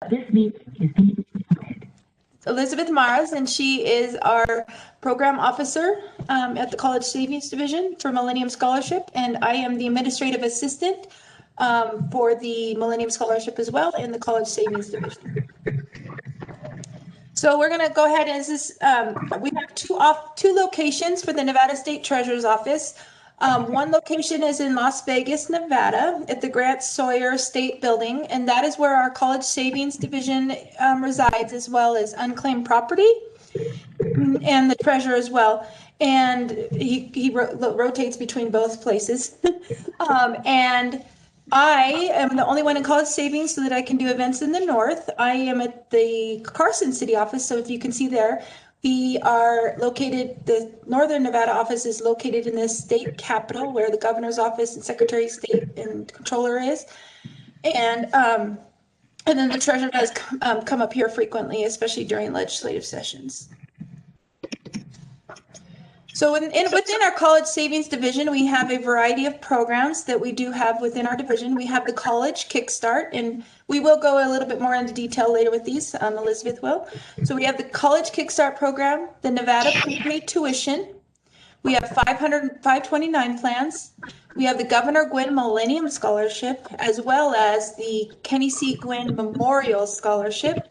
This meeting is being recorded. Elizabeth Maras, and she is our program officer at the College Savings Division for Millennium Scholarship, and I am the administrative assistant for the Millennium Scholarship as well and the College Savings Division. So we're going to go ahead and we have two locations for the Nevada State Treasurer's Office. One location is in Las Vegas, Nevada, at the Grant Sawyer State Building, and that is where our College Savings Division resides, as well as unclaimed property, and the treasurer as well. And he rotates between both places. And I am the only one in College Savings so that I can do events in the north. I am at the Carson City office, so if you can see there, we are located, the Northern Nevada office is located in the state capitol where the governor's office and secretary of state and controller is. And then the treasurer does come up here frequently, especially during legislative sessions. So within our College Savings Division, we have a variety of programs that we do have within our division. We have the College Kickstart, and we will go a little bit more into detail later with these, Elizabeth will. So we have the College Kickstart program, the Nevada Prepaid Tuition. We have 529 plans. We have the Governor Gwynn Millennium Scholarship, as well as the Kenny C. Gwynn Memorial Scholarship.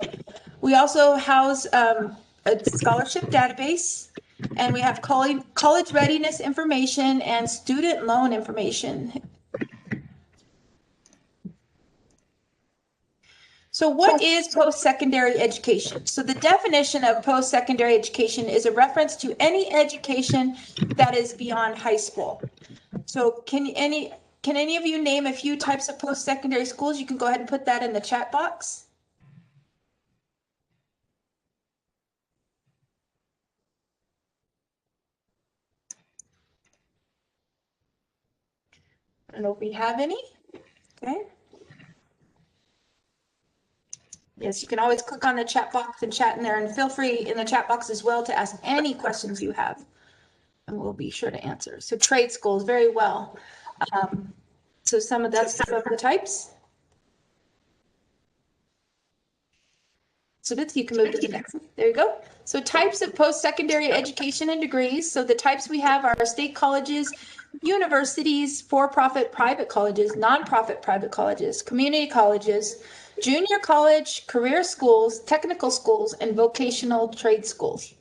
We also house a scholarship database, and we have college readiness information and student loan information. So what is post-secondary education? So the definition of post-secondary education is a reference to any education that is beyond high school. So can any of you name a few types of post-secondary schools? You can go ahead and put that in the chat box. I don't know if we have any. Okay. Yes, you can always click on the chat box and chat in there, and feel free in the chat box as well to ask any questions you have, and we'll be sure to answer. So trade schools, very well. So some of the types. So you can move to the next one. There you go. So types of post-secondary education and degrees. So the types we have are state colleges, universities, for-profit private colleges, non-profit private colleges, community colleges, junior college, career schools, technical schools, and vocational trade schools.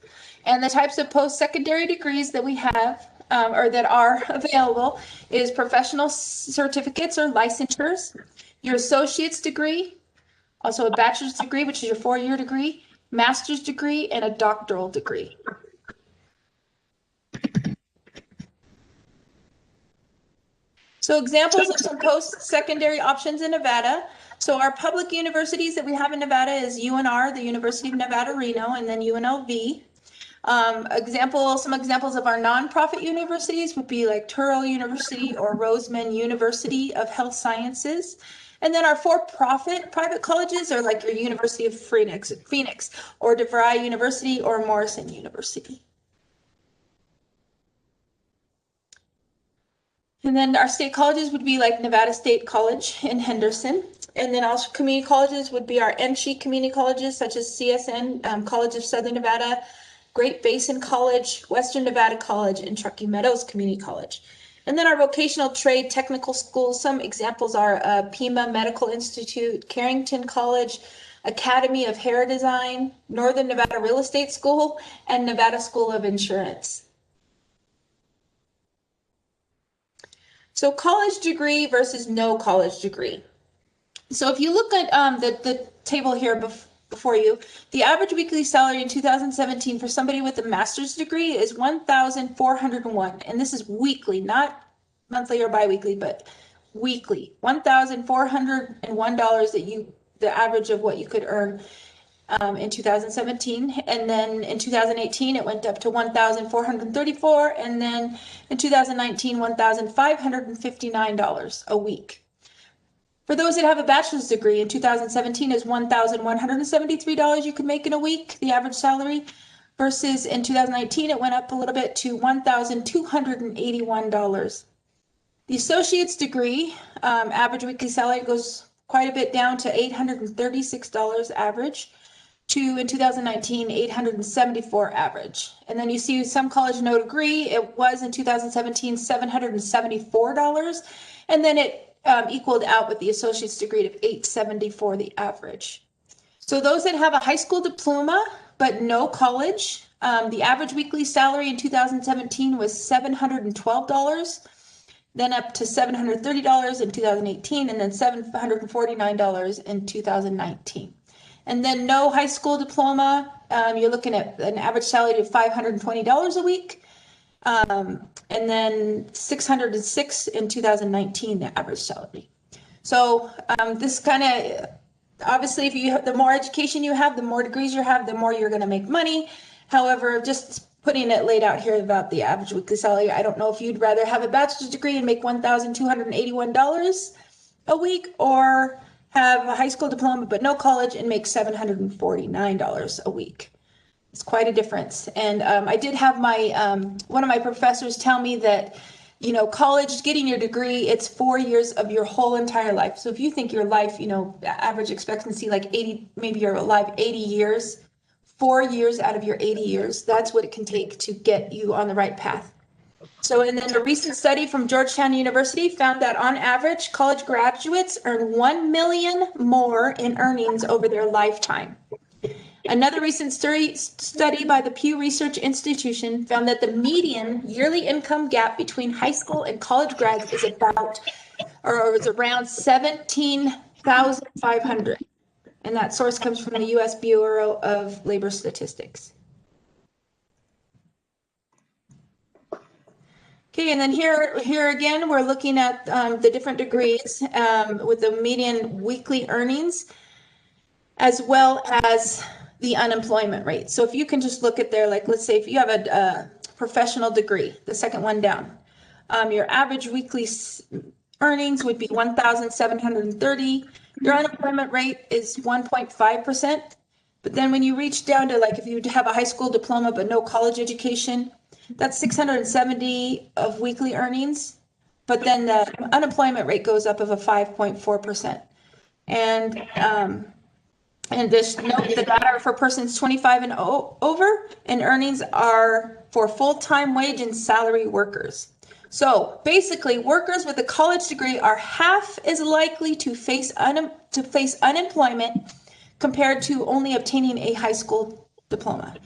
And the types of post-secondary degrees that we have or that are available is professional certificates or licensures, your associate's degree, also a bachelor's degree, which is your 4-year degree, master's degree, and a doctoral degree. So examples of some post-secondary options in Nevada. So our public universities that we have in Nevada is UNR, the University of Nevada, Reno, and then UNLV. Some examples of our nonprofit universities would be like Touro University or Roseman University of Health Sciences. And then our for-profit private colleges are like your University of Phoenix or DeVry University or Morrison University. And then our state colleges would be like Nevada State College in Henderson. And then also community colleges would be our NSHE community colleges, such as CSN, College of Southern Nevada, Great Basin College, Western Nevada College, and Truckee Meadows Community College. And then our vocational trade technical schools, some examples are Pima Medical Institute, Carrington College, Academy of Hair Design, Northern Nevada Real Estate School, and Nevada School of Insurance. So college degree versus no college degree. So if you look at the table here before you, the average weekly salary in 2017 for somebody with a master's degree is $1,401, and this is weekly, not monthly or biweekly, but weekly. $1,401 the average of what you could earn in 2017, and then in 2018 it went up to $1,434, and then in 2019 $1,559 a week. For those that have a bachelor's degree, in 2017 is $1,173 you could make in a week, the average salary, versus in 2019 it went up a little bit to $1,281. The associate's degree average weekly salary goes quite a bit down to $836 average, to in 2019, 874 average. And then you see some college no degree, it was in 2017, $774. And then it equaled out with the associate's degree of 874, the average. So those that have a high school diploma but no college, the average weekly salary in 2017 was $712, then up to $730 in 2018, and then $749 in 2019. And then no high school diploma, you're looking at an average salary of $520 a week, and then $606 in 2019, the average salary. So this kind of, obviously, if you have, the more education you have, the more degrees you have, the more you're going to make money. However, just putting it laid out here about the average weekly salary, I don't know if you'd rather have a bachelor's degree and make $1,281 a week, or have a high school diploma but no college and make $749 a week. It's quite a difference. And I did have my one of my professors tell me that, you know, college, getting your degree, it's 4 years of your whole entire life. So if you think your life, you know, average expectancy like 80, maybe you're alive 80 years, 4 years out of your 80 years, that's what it can take to get you on the right path. So, and then a recent study from Georgetown University found that on average, college graduates earn 1 million more in earnings over their lifetime. Another recent study by the Pew Research Institution found that the median yearly income gap between high school and college grads is about, or is around 17,500. And that source comes from the U.S. Bureau of Labor Statistics. Okay, and then here again, we're looking at the different degrees with the median weekly earnings, as well as the unemployment rate. So if you can just look at there, like let's say if you have a professional degree, the second one down, your average weekly earnings would be 1,730. Your unemployment rate is 1.5%. But then when you reach down to, like, if you have a high school diploma but no college education, that's 670 of weekly earnings. But then the unemployment rate goes up of a 5.4%. And this note, the data are for persons 25 and over, and earnings are for full-time wage and salary workers. So basically, workers with a college degree are half as likely to face unemployment compared to only obtaining a high school diploma.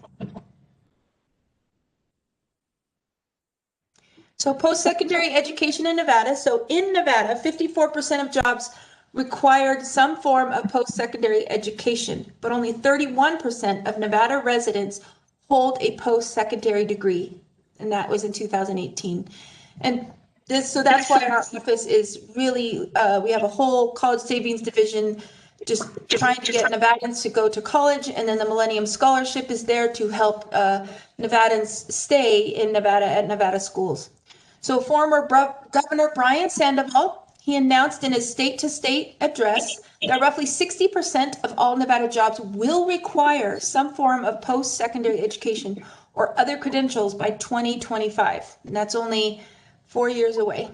So post-secondary education in Nevada. So in Nevada, 54% of jobs required some form of post-secondary education, but only 31% of Nevada residents hold a post-secondary degree, and that was in 2018. And so that's why our office is really, we have a whole college savings division just trying to get Nevadans to go to college, and then the Millennium Scholarship is there to help Nevadans stay in Nevada at Nevada schools. So former Governor Brian Sandoval, he announced in his state-to-state address that roughly 60% of all Nevada jobs will require some form of post-secondary education or other credentials by 2025. And that's only 4 years away.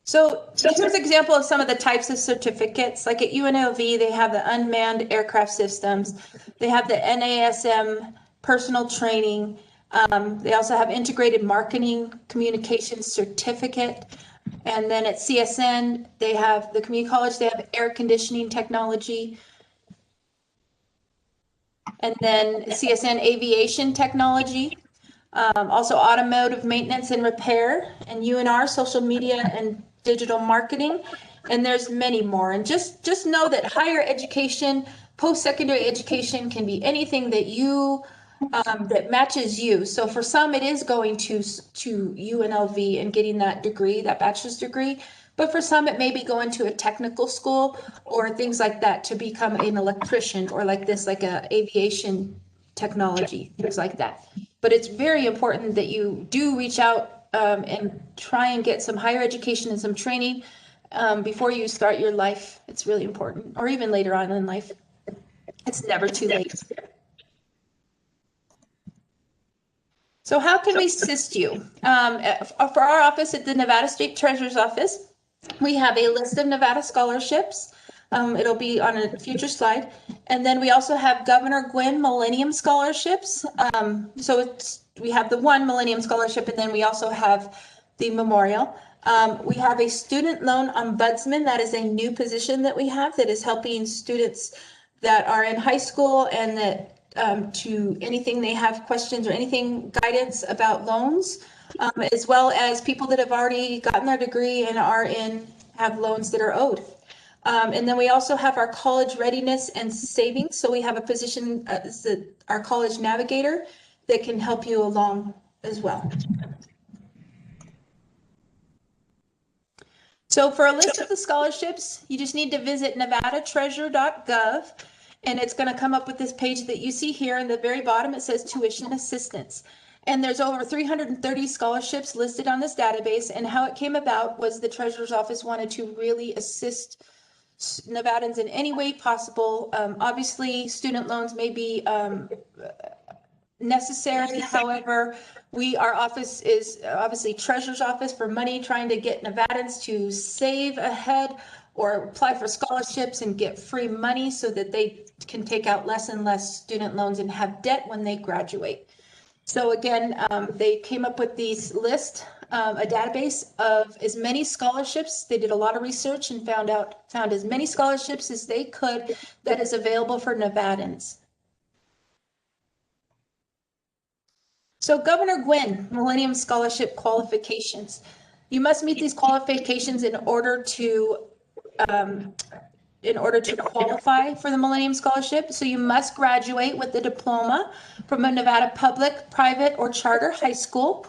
So here's an example of some of the types of certificates. Like at UNLV, they have the unmanned aircraft systems. They have the NASM personal training. They also have integrated marketing communications certificate. And then at CSN, they have the community college, they have air conditioning technology. And then CSN aviation technology, also automotive maintenance and repair, and UNR social media and digital marketing. And there's many more. And just know that higher education, post-secondary education can be anything that you that matches you. So for some, it is going to UNLV and getting that degree, that bachelor's degree. But for some, it may be going to a technical school or things like that to become an electrician, or like this, like a aviation technology, things like that. But it's very important that you do reach out and try and get some higher education and some training before you start your life. It's really important, or even later on in life. It's never too late. So how can we assist you? For our office at the Nevada State Treasurer's Office, we have a list of Nevada scholarships. It'll be on a future slide. And then we also have Governor Gwynn Millennium Scholarships. We have the one Millennium Scholarship, and then we also have the Memorial. We have a student loan ombudsman. That is a new position that we have that is helping students that are in high school and that to anything they have questions or anything guidance about loans, as well as people that have already gotten their degree and have loans that are owed. And then we also have our college readiness and savings. So we have a position as our college navigator that can help you along as well. So for a list of the scholarships, you just need to visit nevadatreasure.gov, and it's going to come up with this page that you see here. In the very bottom, it says tuition assistance. And there's over 330 scholarships listed on this database. And how it came about was the Treasurer's Office wanted to really assist Nevadans in any way possible. Obviously, student loans may be necessary. However, our office is obviously Treasurer's Office for money, trying to get Nevadans to save ahead or apply for scholarships and get free money so that they can take out less and less student loans and have debt when they graduate. So again, they came up with these list, a database of as many scholarships. They did a lot of research and found as many scholarships as they could that is available for Nevadans. So Governor Gwynn, Millennium Scholarship qualifications. You must meet these qualifications in order to qualify for the Millennium Scholarship. So you must graduate with a diploma from a Nevada public, private, or charter high school.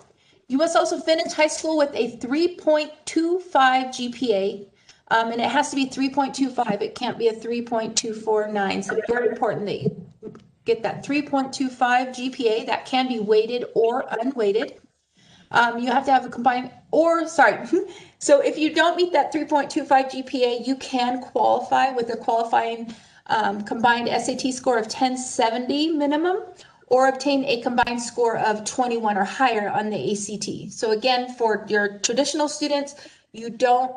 You must also finish high school with a 3.25 GPA, and it has to be 3.25. It can't be a 3.249. So it's very important that you get that 3.25 GPA. That can be weighted or unweighted. You have to have a combined, so if you don't meet that 3.25 GPA, you can qualify with a qualifying combined SAT score of 1070 minimum, or obtain a combined score of 21 or higher on the ACT. So again, for your traditional students, you don't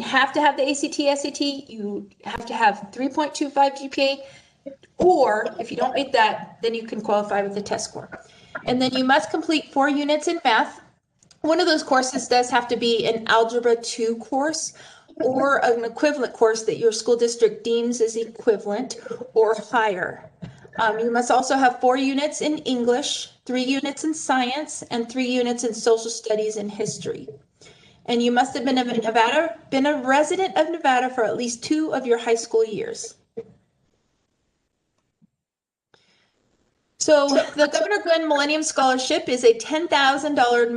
have to have the ACT, SAT, you have to have 3.25 GPA, or if you don't meet that, then you can qualify with the test score. And then you must complete 4 units in math. One of those courses does have to be an Algebra 2 course or an equivalent course that your school district deems as equivalent or higher. You must also have 4 units in English, 3 units in science, and 3 units in social studies and history. And you must have been a resident of Nevada for at least 2 of your high school years. So the Governor Gwynn Millennium Scholarship is a $10,000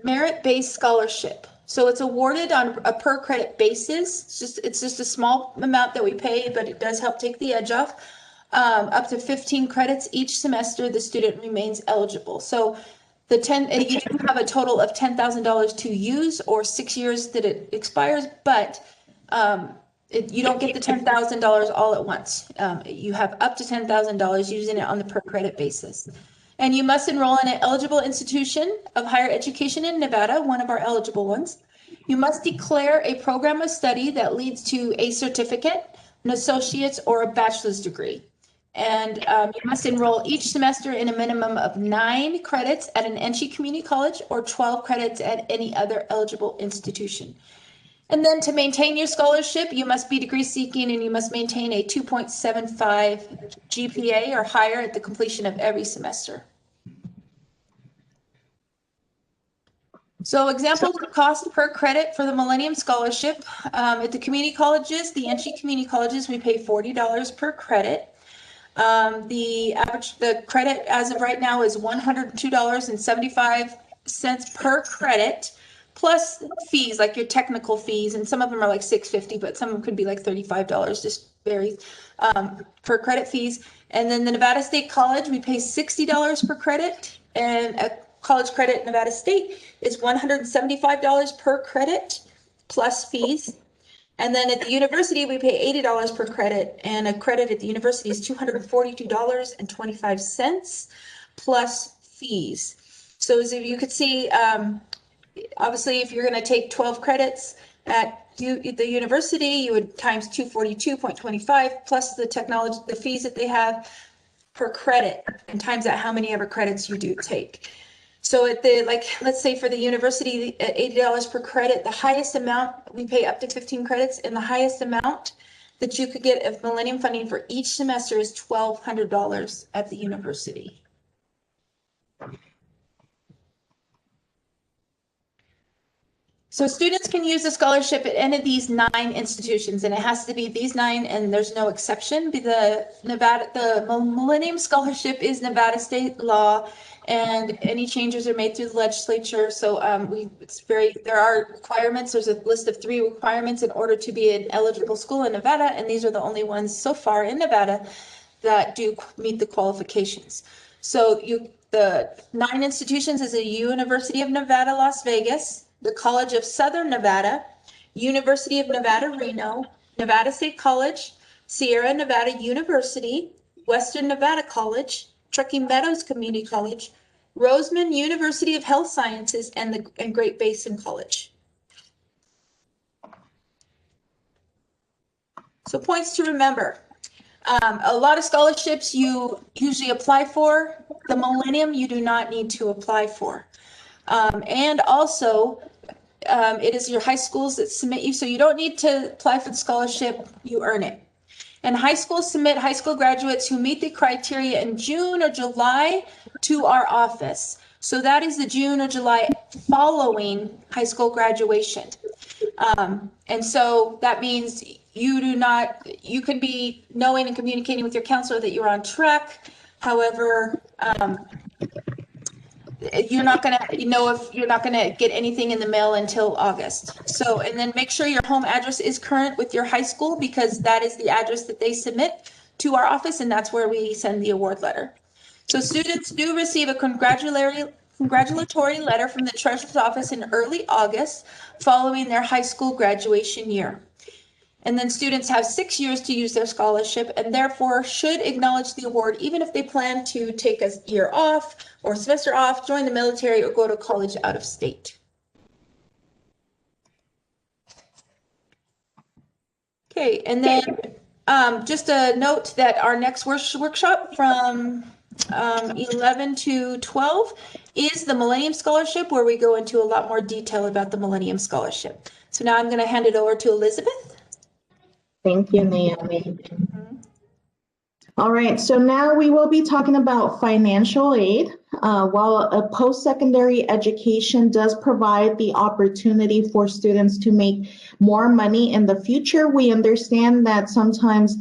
merit-based scholarship. So it's awarded on a per credit basis. It's just a small amount that we pay, but it does help take the edge off. Up to 15 credits each semester, the student remains eligible. So you do have a total of $10,000 to use, or 6 years that it expires, but you don't get the $10,000 all at once. You have up to $10,000 using it on the per credit basis. And you must enroll in an eligible institution of higher education in Nevada, one of our eligible ones. You must declare a program of study that leads to a certificate, an associate's, or a bachelor's degree. And you must enroll each semester in a minimum of 9 credits at an NC community college or 12 credits at any other eligible institution. And then to maintain your scholarship, you must be degree seeking, and you must maintain a 2.75 GPA or higher at the completion of every semester. So examples of cost per credit for the Millennium Scholarship. At the community colleges, the NC community colleges, we pay $40 per credit. The credit as of right now is $102.75 per credit, plus fees, like your technical fees, and some of them are like $6.50, but some of them could be like $35, just varies, per credit fees. And then the Nevada State College, we pay $60 per credit, and a college credit at Nevada State is $175 per credit, plus fees. And then at the university, we pay $80 per credit, and a credit at the university is $242.25 plus fees. So as if you could see, obviously, if you're going to take 12 credits at the university, you would times 242.25 plus the fees that they have per credit, and times that how many ever credits you do take. So at the, like, let's say for the university at $80 per credit, the highest amount, we pay up to 15 credits, and the highest amount that you could get of Millennium funding for each semester is $1,200 at the university. So students can use the scholarship at any of these 9 institutions, and it has to be these 9, and there's no exception. The Millennium Scholarship is Nevada state law, and any changes are made through the legislature. So there are requirements. There's a list of 3 requirements in order to be an eligible school in Nevada, and these are the only ones so far in Nevada that do meet the qualifications. So the 9 institutions is the University of Nevada, Las Vegas, the College of Southern Nevada, University of Nevada, Reno, Nevada State College, Sierra Nevada University, Western Nevada College, Truckee Meadows Community College, Roseman University of Health Sciences, and Great Basin College. So points to remember. A lot of scholarships you usually apply for. The Millennium you do not need to apply for. And also, it is your high schools that submit you, so you don't need to apply for the scholarship, you earn it. And high schools submit high school graduates who meet the criteria in June or July to our office. So that is the June or July following high school graduation. And so that means you can be knowing and communicating with your counselor that you're on track. However, you're not going to know if you're not going to get anything in the mail until August. So, and then make sure your home address is current with your high school, because that is the address that they submit to our office, and that's where we send the award letter. So students do receive a congratulatory letter from the treasurer's office in early August following their high school graduation year. And then students have 6 years to use their scholarship, and therefore should acknowledge the award even if they plan to take a year off or semester off, join the military, or go to college out of state. Okay, and then just a note that our next workshop from 11 to 12 is the Millennium Scholarship, where we go into a lot more detail about the Millennium Scholarship. So now I'm going to hand it over to Elizabeth. Thank you, Naomi. All right, so now we will be talking about financial aid. While a post-secondary education does provide the opportunity for students to make more money in the future, we understand that sometimes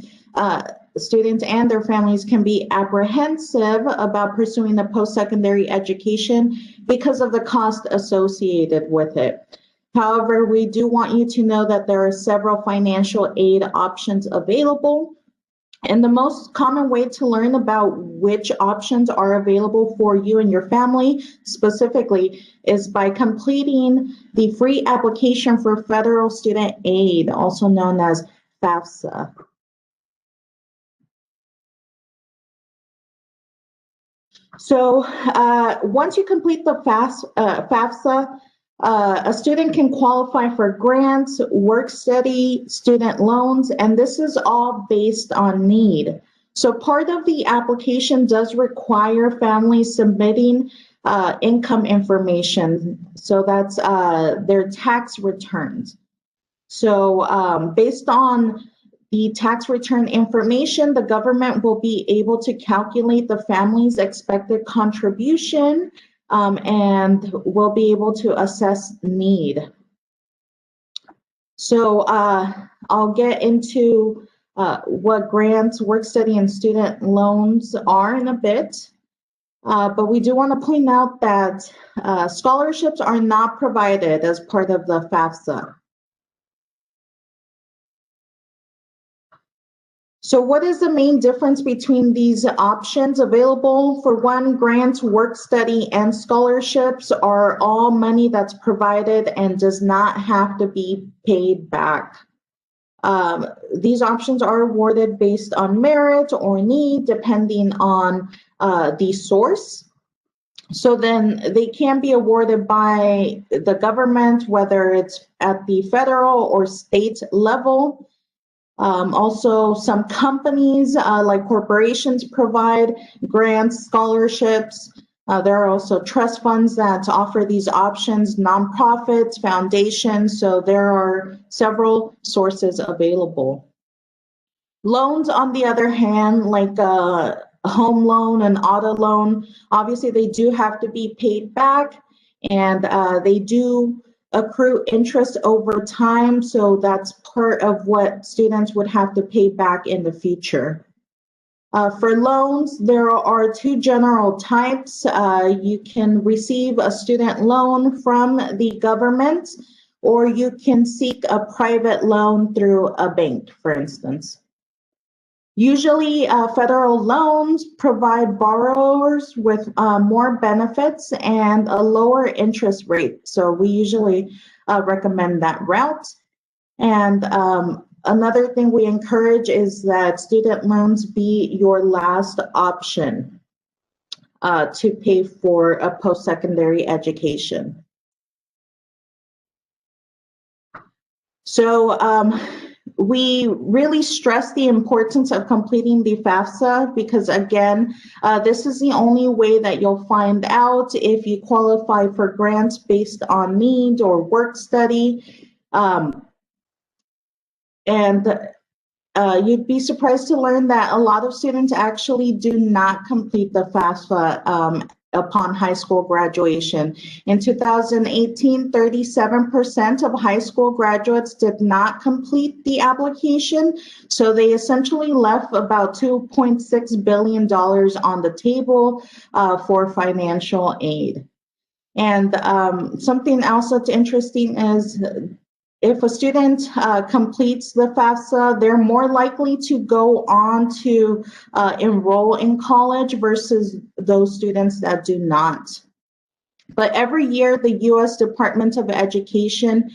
students and their families can be apprehensive about pursuing a post-secondary education because of the cost associated with it. However, we do want you to know that there are several financial aid options available. And the most common way to learn about which options are available for you and your family specifically is by completing the free application for federal student aid, also known as FAFSA. So once you complete the FAFSA, a student can qualify for grants, work study, student loans, and this is all based on need. So part of the application does require families submitting income information. So that's their tax returns. So based on the tax return information, the government will be able to calculate the family's expected contribution and we'll be able to assess need. So I'll get into what grants, work study, and student loans are in a bit. But we do want to point out that scholarships are not provided as part of the FAFSA. So what is the main difference between these options available? For one, grants, work study, and scholarships are all money that's provided and does not have to be paid back. These options are awarded based on merit or need, depending on the source. So then they can be awarded by the government, whether it's at the federal or state level. Also, some companies like corporations provide grants, scholarships. There are also trust funds that offer these options, nonprofits, foundations. So there are several sources available. Loans, on the other hand, like a home loan, an auto loan, obviously they do have to be paid back, and they do accrue interest over time. So that's part of what students would have to pay back in the future. For loans, there are two general types. You can receive a student loan from the government, or you can seek a private loan through a bank, for instance. Usually, federal loans provide borrowers with more benefits and a lower interest rate. So we usually recommend that route. And another thing we encourage is that student loans be your last option to pay for a post-secondary education. So we really stress the importance of completing the FAFSA because, again, this is the only way that you'll find out if you qualify for grants based on need or work study. You'd be surprised to learn that a lot of students actually do not complete the FAFSA upon high school graduation. In 2018, 37% of high school graduates did not complete the application, so they essentially left about $2.6 billion on the table for financial aid. And something else that's interesting is if a student completes the FAFSA, they're more likely to go on to enroll in college versus those students that do not. But every year, the U.S. Department of Education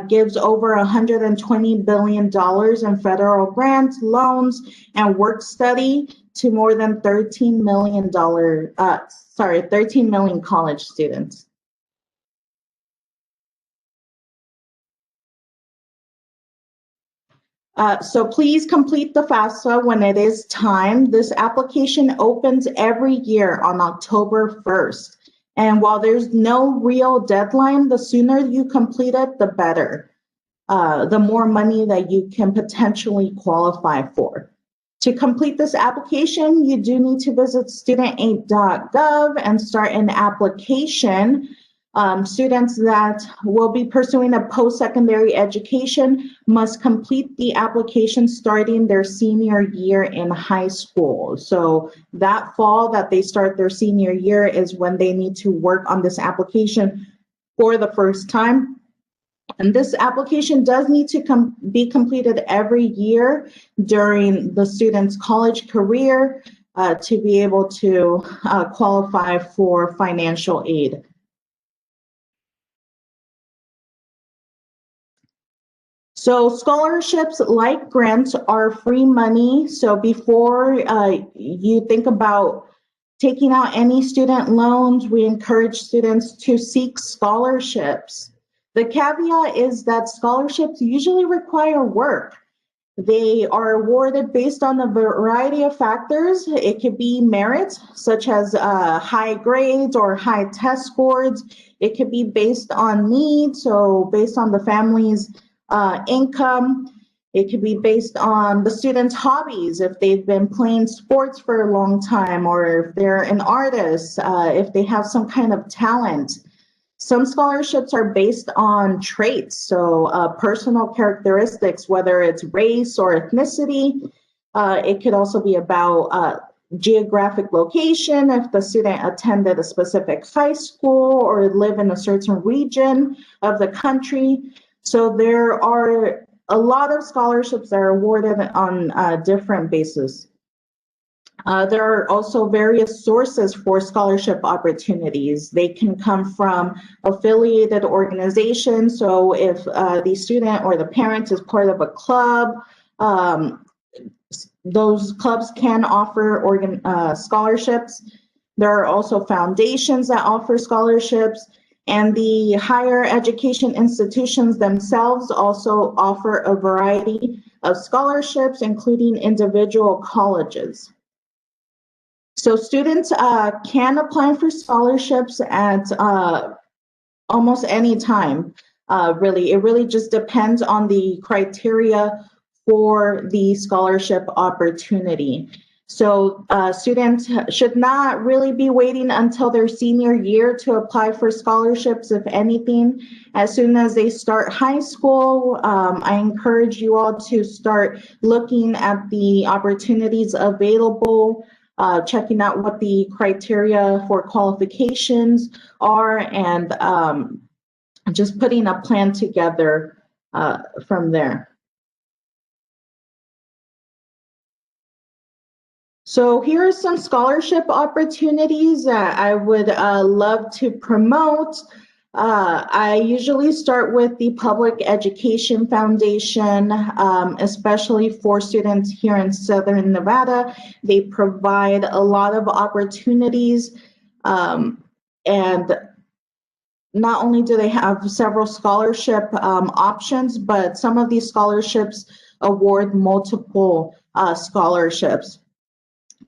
gives over $120 billion in federal grants, loans, and work study to more than 13 million college students. So please complete the FAFSA when it is time. This application opens every year on October 1st. And while there's no real deadline, the sooner you complete it, the better. The more money that you can potentially qualify for. To complete this application, you do need to visit studentaid.gov and start an application. Students that will be pursuing a post-secondary education must complete the application starting their senior year in high school. So that fall that they start their senior year is when they need to work on this application for the first time. And this application does need to be completed every year during the student's college career to be able to qualify for financial aid. So scholarships, like grants, are free money. So before you think about taking out any student loans, we encourage students to seek scholarships. The caveat is that scholarships usually require work. They are awarded based on a variety of factors. It could be merit, such as high grades or high test scores. It could be based on need, so based on the family's income. It could be based on the student's hobbies, if they've been playing sports for a long time, or if they're an artist, if they have some kind of talent. Some scholarships are based on traits, so personal characteristics, whether it's race or ethnicity. It could also be about geographic location, if the student attended a specific high school or live in a certain region of the country. So there are a lot of scholarships that are awarded on different bases. There are also various sources for scholarship opportunities. They can come from affiliated organizations. So if the student or the parent is part of a club, those clubs can offer scholarships. There are also foundations that offer scholarships, and the higher education institutions themselves also offer a variety of scholarships, including individual colleges. So students can apply for scholarships at almost any time, really. It really just depends on the criteria for the scholarship opportunity. So students should not really be waiting until their senior year to apply for scholarships. If anything, as soon as they start high school, I encourage you all to start looking at the opportunities available, checking out what the criteria for qualifications are, and just putting a plan together from there. So here are some scholarship opportunities that I would love to promote. I usually start with the Public Education Foundation, especially for students here in Southern Nevada. They provide a lot of opportunities, and not only do they have several scholarship options, but some of these scholarships award multiple scholarships.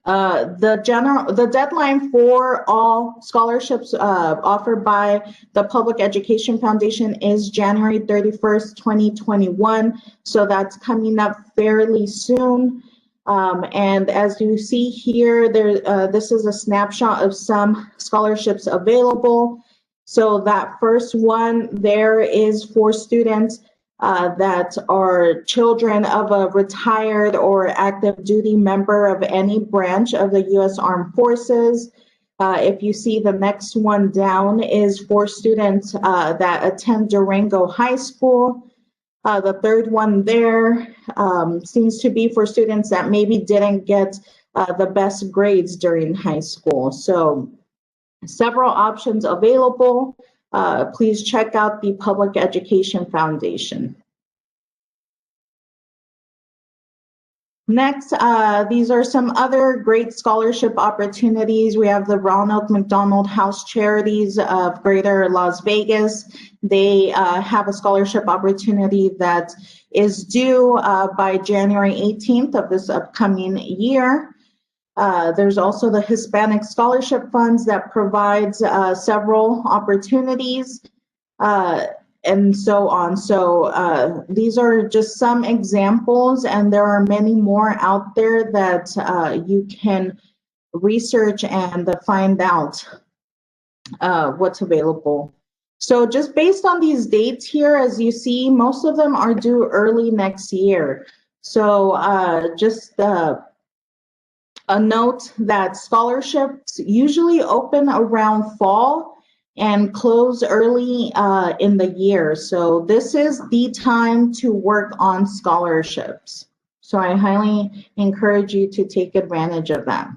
The deadline for all scholarships offered by the Public Education Foundation is January 31st, 2021. So that's coming up fairly soon. And as you see here, this is a snapshot of some scholarships available. So that first one there is for students that are children of a retired or active duty member of any branch of the U.S. Armed Forces. If you see the next one down is for students that attend Durango High School. The third one there seems to be for students that maybe didn't get the best grades during high school. So several options available. Please check out the Public Education Foundation. Next, these are some other great scholarship opportunities. We have the Ronald McDonald House Charities of Greater Las Vegas. They have a scholarship opportunity that is due by January 18th of this upcoming year. There's also the Hispanic Scholarship Funds that provides several opportunities and so on. So these are just some examples, and there are many more out there that you can research and find out what's available. So just based on these dates here, as you see, most of them are due early next year. So just a note that scholarships usually open around fall and close early in the year. So this is the time to work on scholarships. So I highly encourage you to take advantage of that.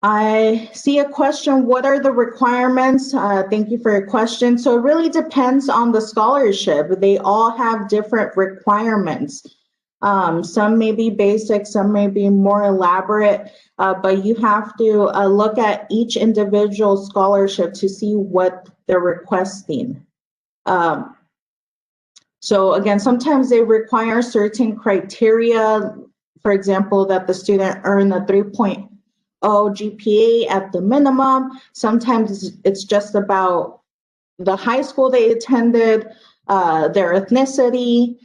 I see a question, what are the requirements? Thank you for your question. So it really depends on the scholarship. They all have different requirements. Some may be basic, some may be more elaborate, but you have to look at each individual scholarship to see what they're requesting. So again, sometimes they require certain criteria, for example, that the student earn a 3.0 GPA at the minimum. Sometimes it's just about the high school they attended, their ethnicity.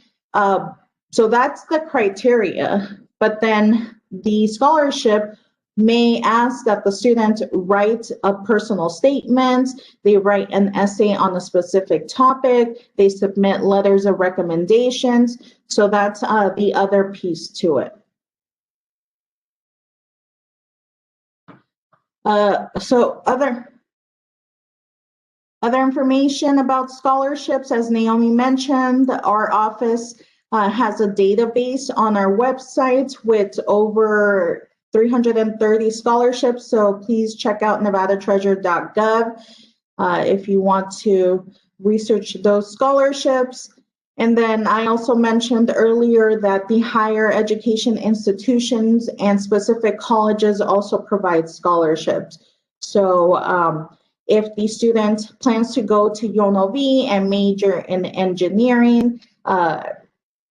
So that's the criteria. But then the scholarship may ask that the student write a personal statement, they write an essay on a specific topic, they submit letters of recommendations. So that's the other piece to it. So other information about scholarships, as Naomi mentioned, our office has a database on our website with over 330 scholarships. So please check out nevadatreasure.gov if you want to research those scholarships. And then I also mentioned earlier that the higher education institutions and specific colleges also provide scholarships. So if the student plans to go to UNLV and major in engineering,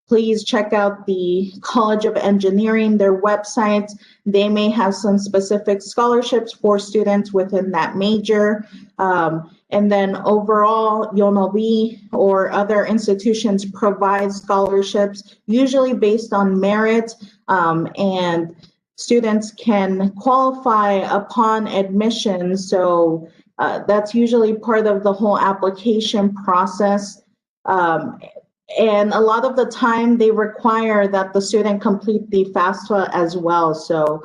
please check out the College of Engineering, their website. They may have some specific scholarships for students within that major. And then overall, UNLV or other institutions provide scholarships, usually based on merit, and students can qualify upon admission. So that's usually part of the whole application process. And a lot of the time they require that the student complete the FAFSA as well. So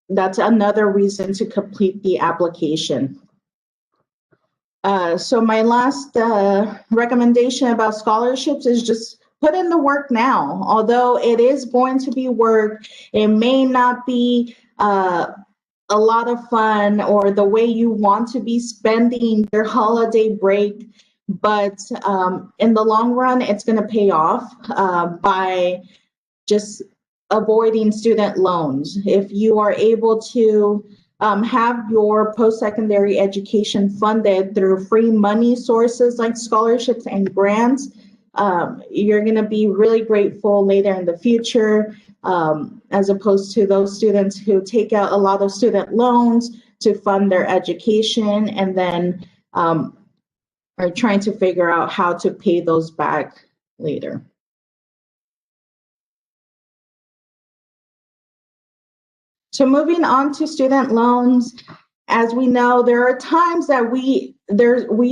that's another reason to complete the application. So my last recommendation about scholarships is just put in the work now. Although it is going to be work, it may not be a lot of fun or the way you want to be spending your holiday break. But in the long run, it's going to pay off by just avoiding student loans. If you are able to have your post-secondary education funded through free money sources like scholarships and grants, you're going to be really grateful later in the future, as opposed to those students who take out a lot of student loans to fund their education and then are trying to figure out how to pay those back later. So moving on to student loans, as we know, there are times that we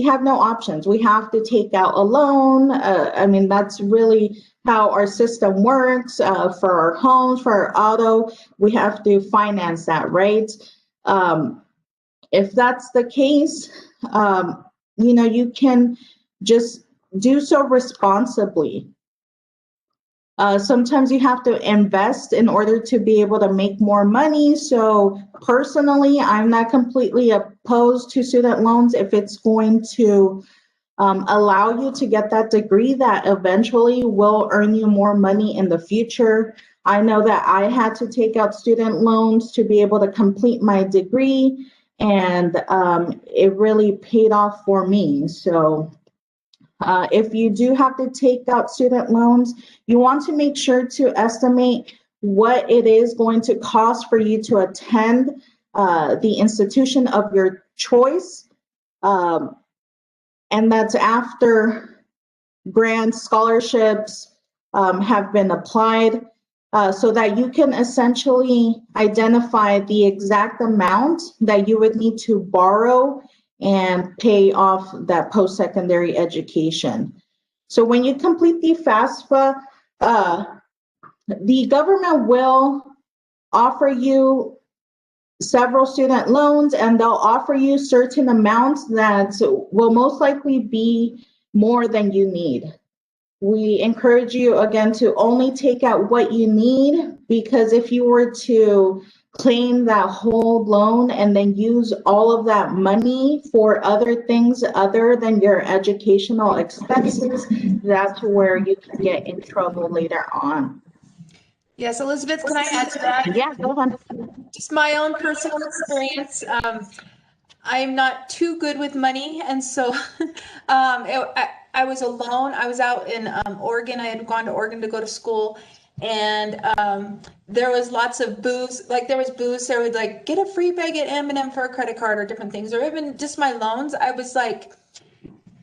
have no options. We have to take out a loan. I mean, that's really how our system works. For our homes, for our auto, we have to finance that, right? If that's the case, you know, you can just do so responsibly. Sometimes you have to invest in order to be able to make more money. So personally, I'm not completely opposed to student loans if it's going to allow you to get that degree that eventually will earn you more money in the future. I know that I had to take out student loans to be able to complete my degree, and it really paid off for me. So if you do have to take out student loans, you want to make sure to estimate what it is going to cost for you to attend the institution of your choice. And that's after grants, scholarships have been applied, so that you can essentially identify the exact amount that you would need to borrow and pay off that post-secondary education. So when you complete the FAFSA, the government will offer you several student loans, and they'll offer you certain amounts that will most likely be more than you need. We encourage you, again, to only take out what you need, because if you were to claim that whole loan and then use all of that money for other things other than your educational expenses, that's where you can get in trouble later on. Yes, Elizabeth, can I add to that? Yeah, go on. Just my own personal experience. I'm not too good with money, and so I was alone. I was out in Oregon. I had gone to Oregon to go to school, and there was lots of booze. Like there was booze. There would like get a free bag at M&M for a credit card or different things, or even just my loans. I was like,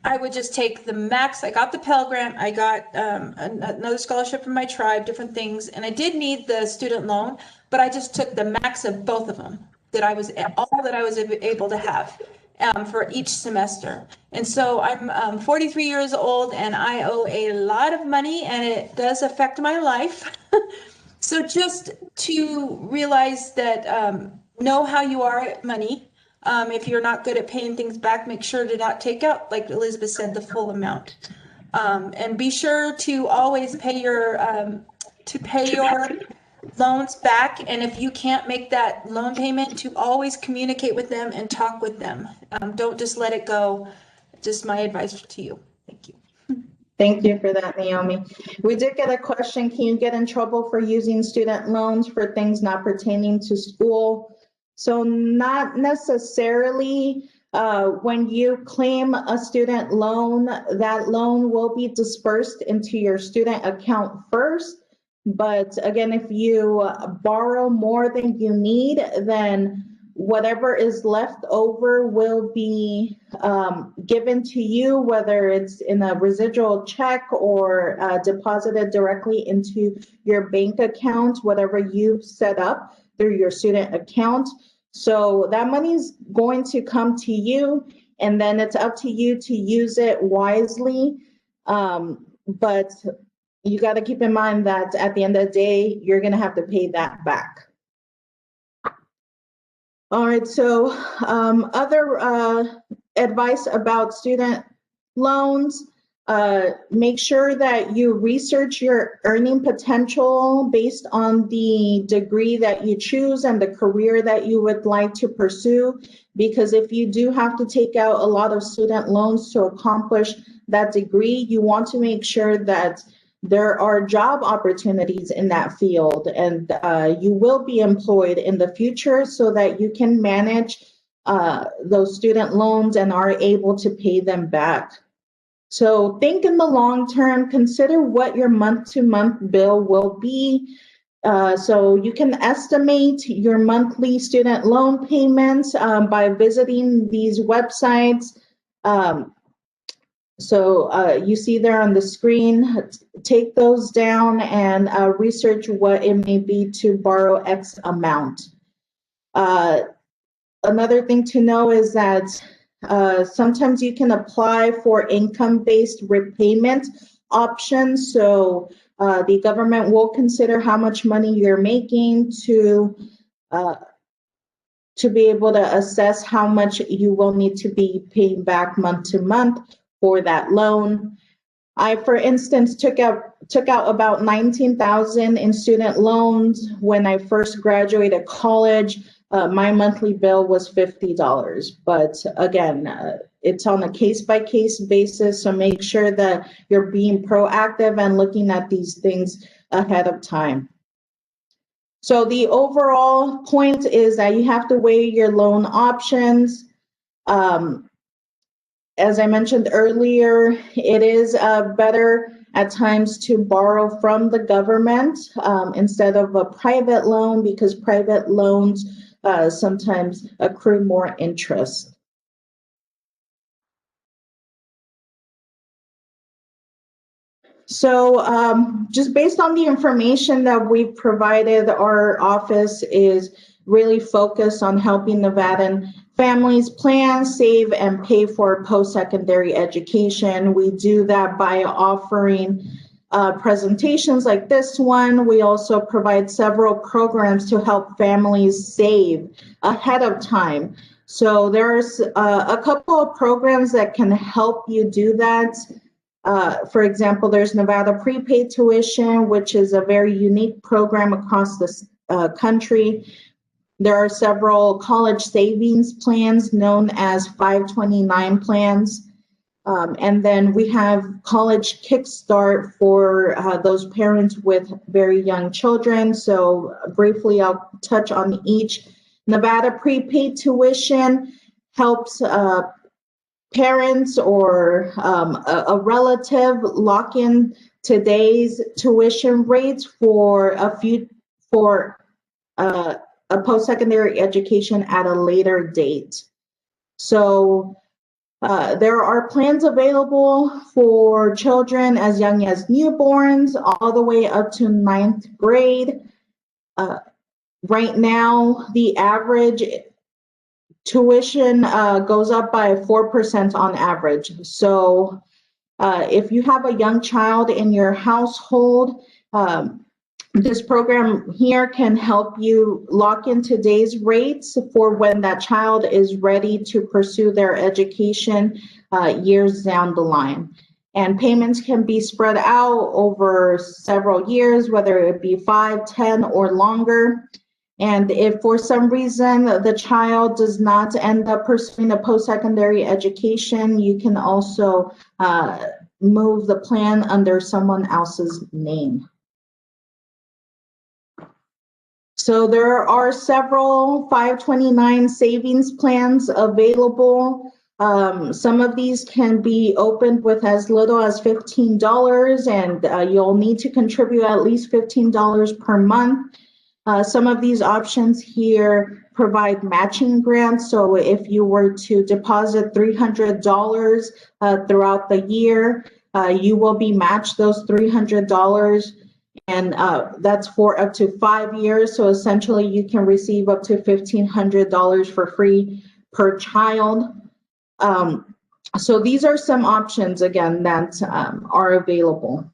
I would just take the max. I got the Pell Grant. I got another scholarship from my tribe, different things, and I did need the student loan, but I just took the max of both of them. All that I was able to have for each semester. And so I'm 43 years old and I owe a lot of money, and it does affect my life. So just to realize that, know how you are at money. If you're not good at paying things back, make sure to not take out, like Elizabeth said, the full amount. And be sure to always pay your loans back, and if you can't make that loan payment, to always communicate with them and talk with them. Don't just let it go. Just my advice to you. Thank you. Thank you for that, Naomi. We did get a question, can you get in trouble for using student loans for things not pertaining to school? So not necessarily. When you claim a student loan, that loan will be dispersed into your student account first. But again, if you borrow more than you need, then whatever is left over will be given to you, whether it's in a residual check or deposited directly into your bank account, whatever you've set up through your student account. So that money's going to come to you, and then it's up to you to use it wisely. But you got to keep in mind that at the end of the day, you're going to have to pay that back. All right, so other advice about student loans, make sure that you research your earning potential based on the degree that you choose and the career that you would like to pursue, because if you do have to take out a lot of student loans to accomplish that degree, you want to make sure that there are job opportunities in that field, and you will be employed in the future so that you can manage those student loans and are able to pay them back. So think in the long term, consider what your month-to-month bill will be. So you can estimate your monthly student loan payments by visiting these websites. So you see there on the screen, take those down and research what it may be to borrow X amount. Another thing to know is that sometimes you can apply for income-based repayment options. So the government will consider how much money you're making to be able to assess how much you will need to be paying back month to month for that loan. I, for instance, took out about $19,000 in student loans when I first graduated college. My monthly bill was $50, but again, it's on a case-by-case basis, so make sure that you're being proactive and looking at these things ahead of time. So the overall point is that you have to weigh your loan options. As I mentioned earlier, it is better at times to borrow from the government instead of a private loan, because private loans sometimes accrue more interest. So just based on the information that we've provided, our office is really focused on helping Nevadan families plan, save, and pay for post-secondary education. We do that by offering presentations like this one. We also provide several programs to help families save ahead of time. So there's a couple of programs that can help you do that. For example, there's Nevada prepaid tuition, which is a very unique program across the country. There are several college savings plans known as 529 plans. And then we have College Kickstart for those parents with very young children. So briefly, I'll touch on each. Nevada prepaid tuition helps parents or a relative lock in today's tuition rates for a post-secondary education at a later date. So there are plans available for children as young as newborns all the way up to 9th grade. Right now, the average tuition goes up by 4% on average. So if you have a young child in your household, this program here can help you lock in today's rates for when that child is ready to pursue their education years down the line. And payments can be spread out over several years, whether it be 5, 10, or longer. And if for some reason the child does not end up pursuing a post-secondary education, you can also move the plan under someone else's name. So there are several 529 savings plans available. Some of these can be opened with as little as $15, and you'll need to contribute at least $15 per month. Some of these options here provide matching grants. So if you were to deposit $300 throughout the year, you will be matched those $300, and that's for up to 5 years. So essentially you can receive up to $1,500 for free per child. So these are some options, again, that are available.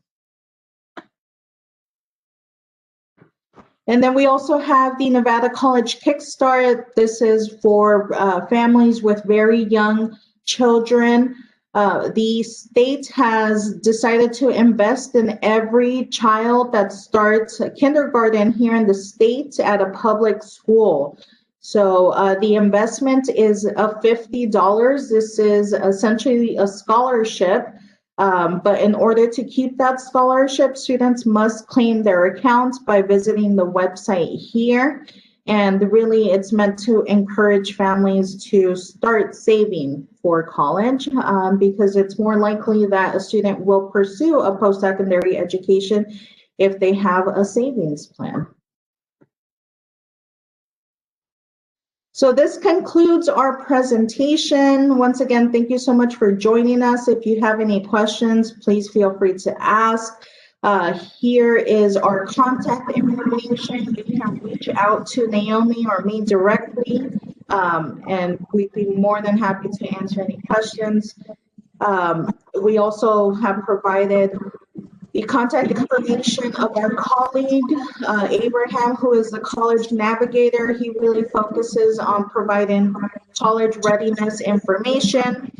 And then we also have the Nevada College Kickstart. This is for families with very young children. The state has decided to invest in every child that starts kindergarten here in the state at a public school. So the investment is of $50. This is essentially a scholarship. But in order to keep that scholarship, students must claim their accounts by visiting the website here. And really, it's meant to encourage families to start saving for college because it's more likely that a student will pursue a post-secondary education if they have a savings plan. So this concludes our presentation. Once again, thank you so much for joining us. If you have any questions, please feel free to ask. Here is our contact information. You can reach out to Naomi or me directly, and we'd be more than happy to answer any questions. We also have provided the contact information of our colleague, Abraham, who is the college navigator. He really focuses on providing college readiness information.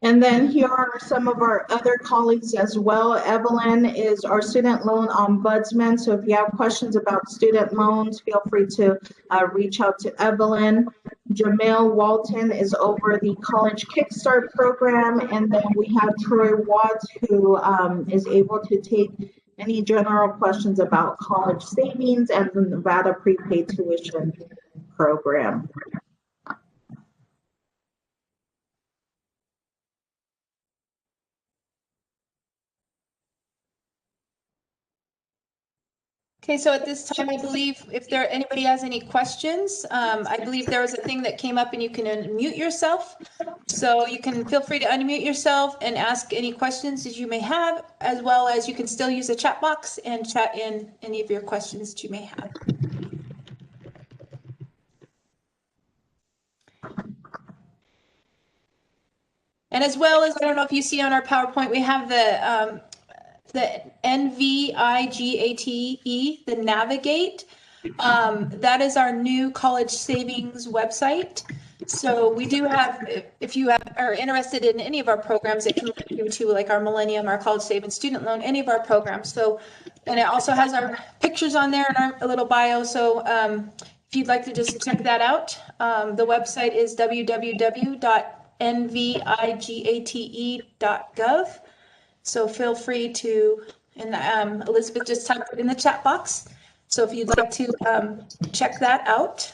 And then here are some of our other colleagues as well. Evelyn is our student loan ombudsman. So if you have questions about student loans, feel free to reach out to Evelyn. Jamil Walton is over the College Kickstart program. And then we have Troy Watts, who is able to take any general questions about college savings and the Nevada prepaid tuition program. Okay, so at this time, I believe if anybody has any questions, I believe there was a thing that came up and you can unmute yourself. So you can feel free to unmute yourself and ask any questions that you may have, as well as you can still use the chat box and chat in any of your questions that you may have. And as well as, I don't know if you see on our PowerPoint, we have the NVIGATE, the Navigate. That is our new college savings website. So we do have, if you are interested in any of our programs, it can link you to like our Millennium, our college savings student loan, any of our programs. So, and it also has our pictures on there and our little bio. So if you'd like to just check that out, the website is www.nvigate.gov. So feel free to, and Elizabeth just typed it in the chat box. So if you'd like to check that out,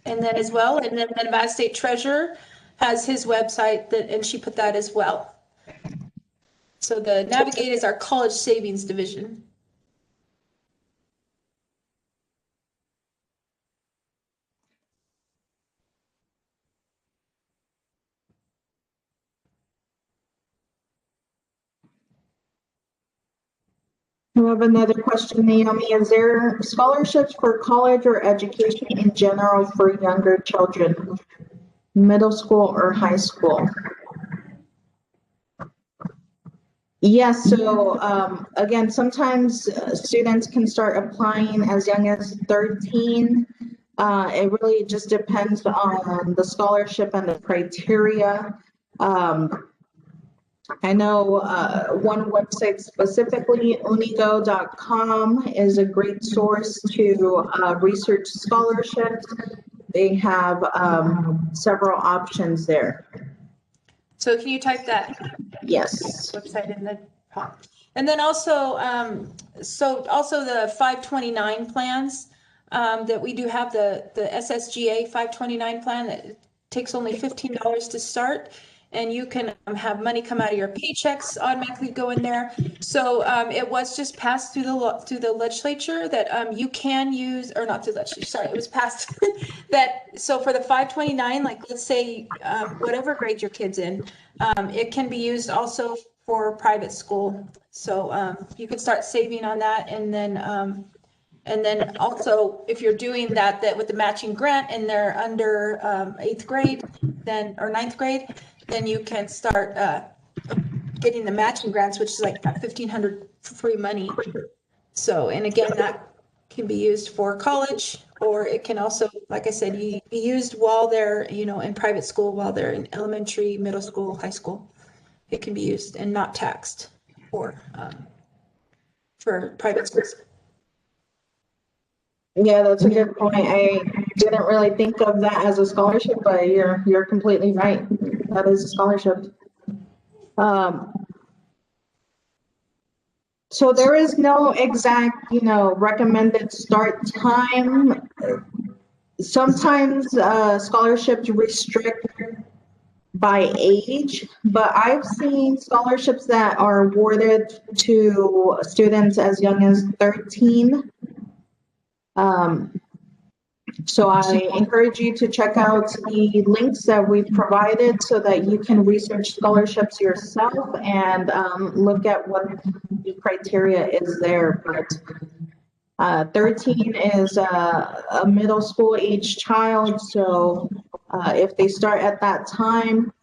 and then as well, and then the Nevada State Treasurer has his website and she put that as well. So the Navigate is our college savings division. We have another question, Naomi. Is there scholarships for college or education in general for younger children, middle school or high school? Yes, so again, sometimes students can start applying as young as 13. It really just depends on the scholarship and the criteria. I know one website specifically, unigo.com, is a great source to research scholarships. They have several options there. So can you type that Yes. website in the prompt? And then also, also the 529 plans, that we do have the SSGA 529 plan that takes only $15 to start. And you can have money come out of your paychecks automatically go in there. So it was just passed through the legislature that you can use, or not through the legislature, sorry, it was passed that, so for the 529, like let's say whatever grade your kid's in, it can be used also for private school. So you can start saving on that, and then also if you're doing that with the matching grant and they're under 8th grade, then or 9th grade, then you can start getting the matching grants, which is like $1,500 free money. So, and again, that can be used for college, or it can also, like I said, be used while they're, in private school, while they're in elementary, middle school, high school. It can be used and not taxed for private schools. Yeah, that's a good point. I didn't really think of that as a scholarship, but you're completely right. That is a scholarship. So there is no exact, recommended start time. Sometimes scholarships restrict by age, but I've seen scholarships that are awarded to students as young as 13. So I encourage you to check out the links that we've provided so that you can research scholarships yourself and look at what the criteria is there. But 13 is a middle school age child, so if they start at that time,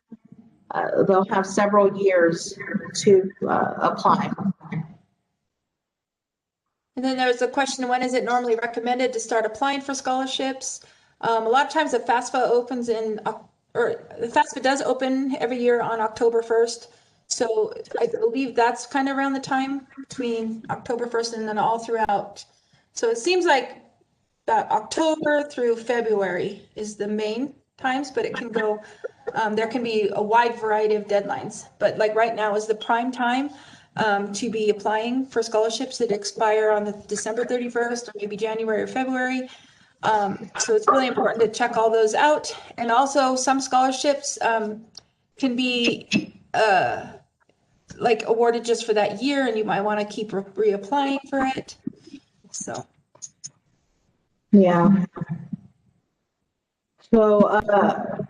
they'll have several years to apply. And then there's a question, when is it normally recommended to start applying for scholarships? A lot of times the FAFSA opens or the FAFSA does open every year on October 1st. So I believe that's kind of around the time between October 1st and then all throughout. So it seems like about October through February is the main times, but it can go, there can be a wide variety of deadlines. But like right now is the prime time to be applying for scholarships that expire on the December 31st or maybe January or February. So it's really important to check all those out. And also some scholarships can be like awarded just for that year, and you might want to keep reapplying for it. So. Yeah. So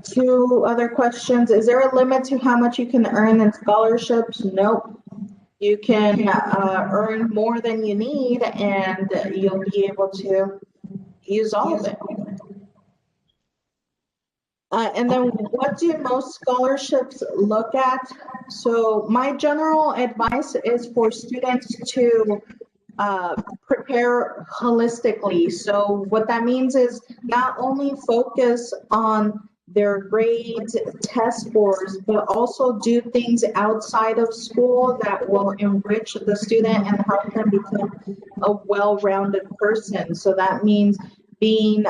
2 other questions. Is there a limit to how much you can earn in scholarships? Nope. You can earn more than you need, and you'll be able to use all of it. And then what do most scholarships look at? So my general advice is for students to prepare holistically. So what that means is not only focus on their grades, test scores, but also do things outside of school that will enrich the student and help them become a well-rounded person. So that means being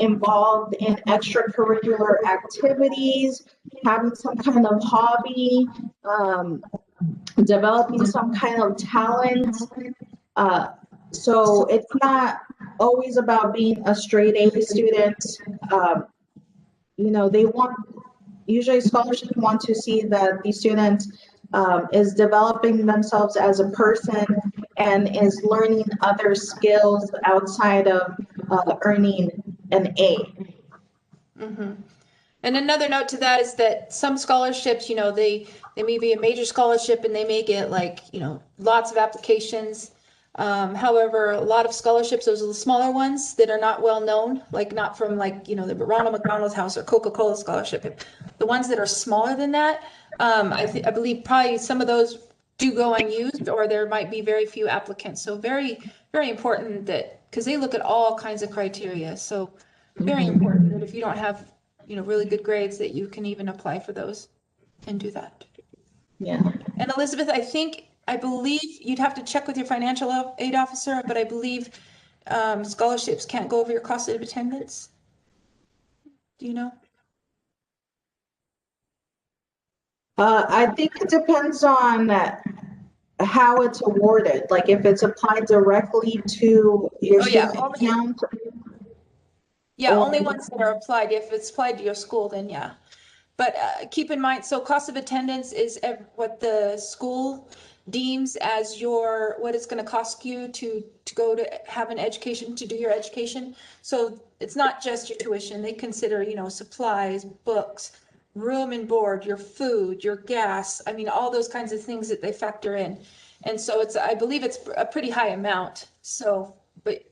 involved in extracurricular activities, having some kind of hobby, developing some kind of talent. So it's not always about being a straight A student. They usually scholarships want to see that the student is developing themselves as a person and is learning other skills outside of earning an A. Mm-hmm. And another note to that is that some scholarships, they may be a major scholarship and they may get lots of applications. However, a lot of scholarships, those are the smaller ones that are not well known, like not from the Ronald McDonald House or Coca-Cola scholarship. The ones that are smaller than that, I believe probably some of those do go unused, or there might be very few applicants. So very, very important because they look at all kinds of criteria. So very important that if you don't have, really good grades, that you can even apply for those and do that. Yeah. And Elizabeth, I believe you'd have to check with your financial aid officer, but I believe scholarships can't go over your cost of attendance. Do you know? I think it depends on how it's awarded. Like if it's applied directly to your student account. Yeah, Or, only ones that are applied. If it's applied to your school, then yeah. But keep in mind, so cost of attendance is what the school deems as what it's going to cost you to go to have an education, to do your education. So it's not just your tuition. They consider, supplies, books, room and board, your food, your gas. I mean, all those kinds of things that they factor in. And so I believe it's a pretty high amount. So, but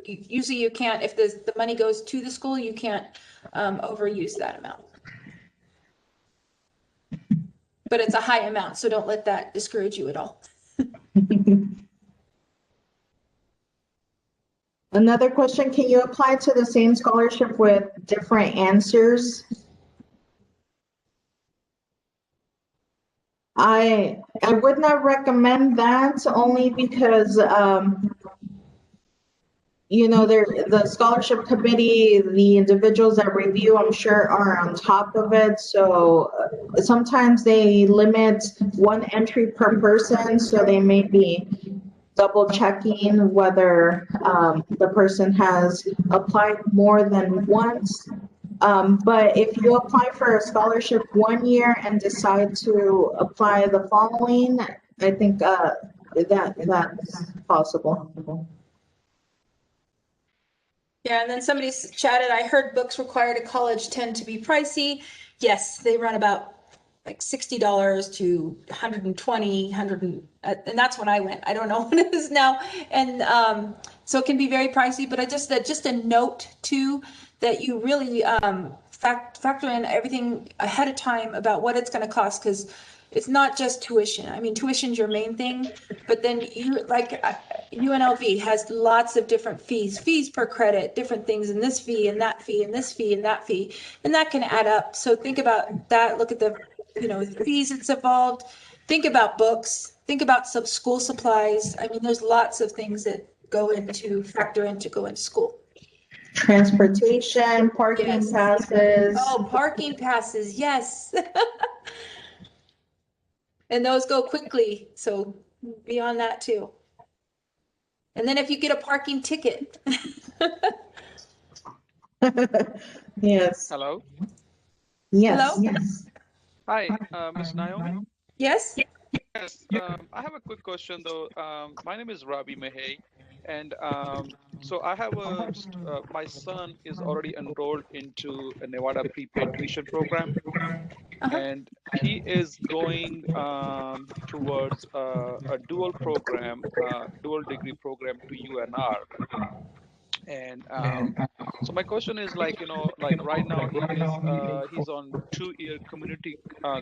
usually you can't, if the money goes to the school, you can't overuse that amount. But it's a high amount, so don't let that discourage you at all. Another question, can you apply to the same scholarship with different answers? I would not recommend that, only because the scholarship committee, the individuals that review, I'm sure, are on top of it. So sometimes they limit one entry per person, so they may be double checking whether the person has applied more than once. But if you apply for a scholarship one year and decide to apply the following, I think that's possible. Yeah, and then somebody chatted, I heard books required at college tend to be pricey. Yes, they run about like $60 to 120, and that's when I went. I don't know what it is now. And so it can be very pricey, but just a note too, that you really factor in everything ahead of time about what it's going to cost, because it's not just tuition. I mean, tuition's your main thing, but then UNLV has lots of different fees per credit, different things, and this fee and that fee and this fee and that fee, and that can add up. So think about that. Look at the fees that's involved. Think about books. Think about some school supplies. I mean, there's lots of things that factor into going to school. Transportation, parking passes. Oh, parking passes, yes. And those go quickly, so be on that too. And then if you get a parking ticket. Yes. Hello. Yes. Hello? Yes. Hi, Miss Naomi. Yes? Yes, I have a quick question though. My name is Ravi Mehai, and so I have my son is already enrolled into a Nevada prepaid tuition program, and he is going towards a dual degree program to UNR. And so my question is, like, like right now he's on 2-year community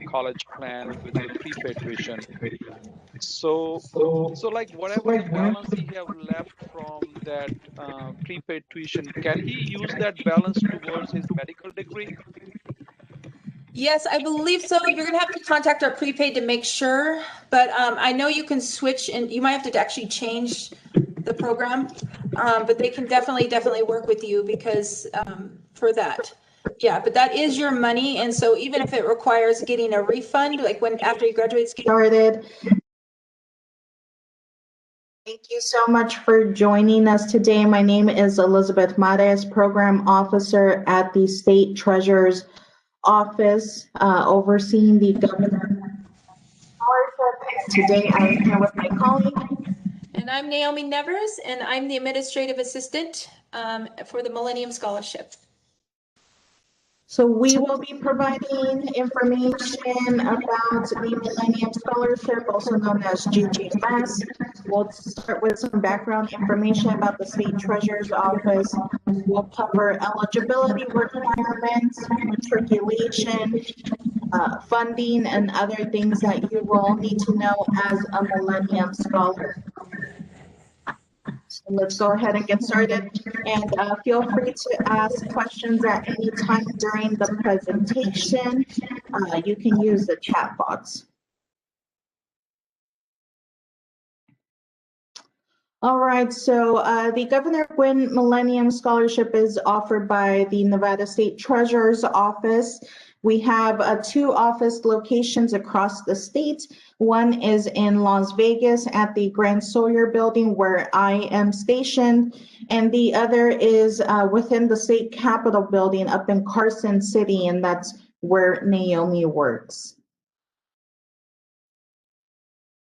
college plan with prepaid tuition. So like whatever the balance he have left from that prepaid tuition, can he use that balance towards his medical degree? Yes, I believe so. You're gonna have to contact our prepaid to make sure, but I know you can switch, and you might have to actually change the program. But they can definitely work with you because for that. Yeah, but that is your money, and so even if it requires getting a refund, like after you graduate, Started. Thank you so much for joining us today. My name is Elizabeth Mares, Program Officer at the State Treasurer's Office, overseeing the Governor Scholarship. Today I am here with my colleague. And I'm Naomi Nevers, and I'm the Administrative Assistant for the Millennium Scholarship. So we will be providing information about the Millennium Scholarship, also known as GGMS. We'll start with some background information about the State Treasurer's Office. We'll cover eligibility requirements, matriculation, funding, and other things that you will need to know as a Millennium Scholar. So let's go ahead and get started, and feel free to ask questions at any time during the presentation. You can use the chat box. All right, so the Governor Gwynn Millennium Scholarship is offered by the Nevada State Treasurer's Office. We have 2 office locations across the state. One is in Las Vegas at the Grant Sawyer building where I am stationed, and the other is within the state capitol building up in Carson City, and that's where Naomi works.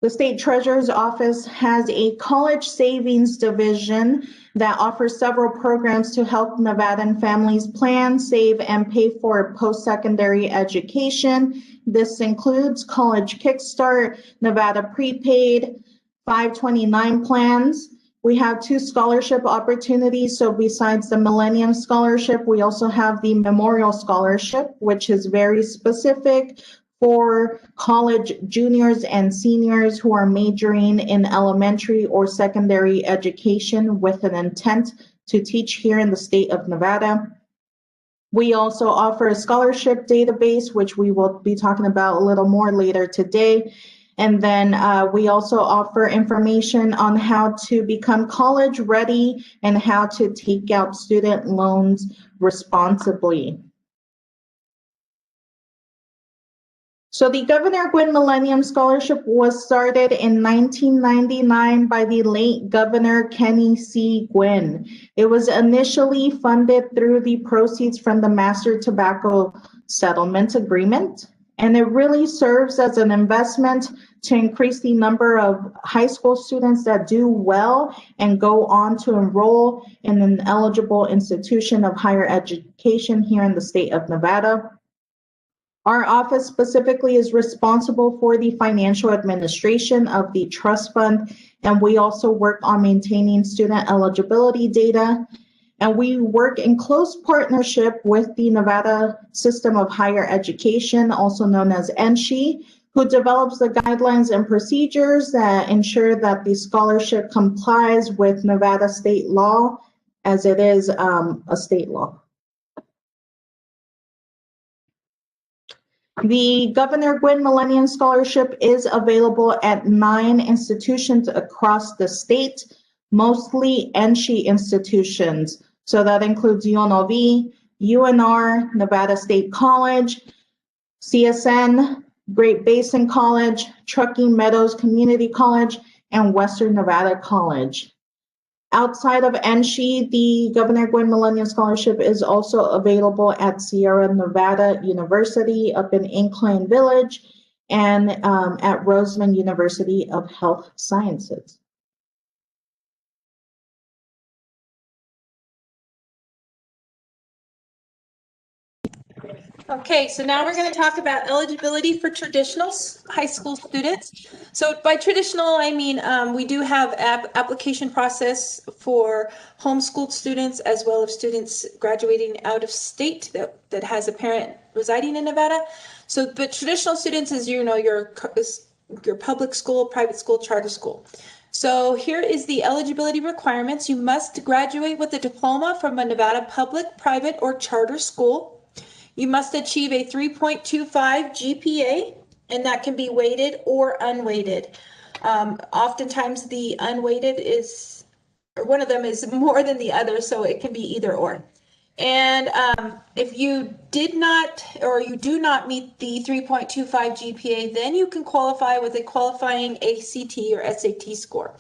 The State Treasurer's Office has a college savings division that offers several programs to help Nevadan families plan, save, and pay for post-secondary education. This includes College Kickstart, Nevada Prepaid, 529 plans. We have 2 scholarship opportunities. So besides the Millennium Scholarship, we also have the Memorial Scholarship, which is very specific for college juniors and seniors who are majoring in elementary or secondary education with an intent to teach here in the state of Nevada. We also offer a scholarship database, which we will be talking about a little more later today. And then we also offer information on how to become college ready and how to take out student loans responsibly. So the Governor Gwynn Millennium Scholarship was started in 1999 by the late Governor Kenny C. Gwynn. It was initially funded through the proceeds from the Master Tobacco Settlement Agreement, and it really serves as an investment to increase the number of high school students that do well and go on to enroll in an eligible institution of higher education here in the state of Nevada. Our office specifically is responsible for the financial administration of the trust fund, and we also work on maintaining student eligibility data. And we work in close partnership with the Nevada System of Higher Education, also known as NSHE, who develops the guidelines and procedures that ensure that the scholarship complies with Nevada state law, as it is a state law. The Governor Gwynn Millennium Scholarship is available at 9 institutions across the state, mostly NSHE institutions. So that includes UNLV, UNR, Nevada State College, CSN, Great Basin College, Truckee Meadows Community College, and Western Nevada College. Outside of NSHE, the Governor Gwynn Millennium Scholarship is also available at Sierra Nevada University up in Incline Village and at Roseman University of Health Sciences. Okay, so now we're going to talk about eligibility for traditional high school students. So by traditional, I mean we do have application process for homeschooled students as well as students graduating out of state that has a parent residing in Nevada. So, but traditional students is, you know, your public school, private school, charter school. So here is the eligibility requirements. You must graduate with a diploma from a Nevada public, private, or charter school. You must achieve a 3.25 GPA, and that can be weighted or unweighted. Oftentimes the unweighted is, or one of them is more than the other, so it can be either or. And if you did not, or you do not meet the 3.25 GPA, then you can qualify with a qualifying ACT or SAT score.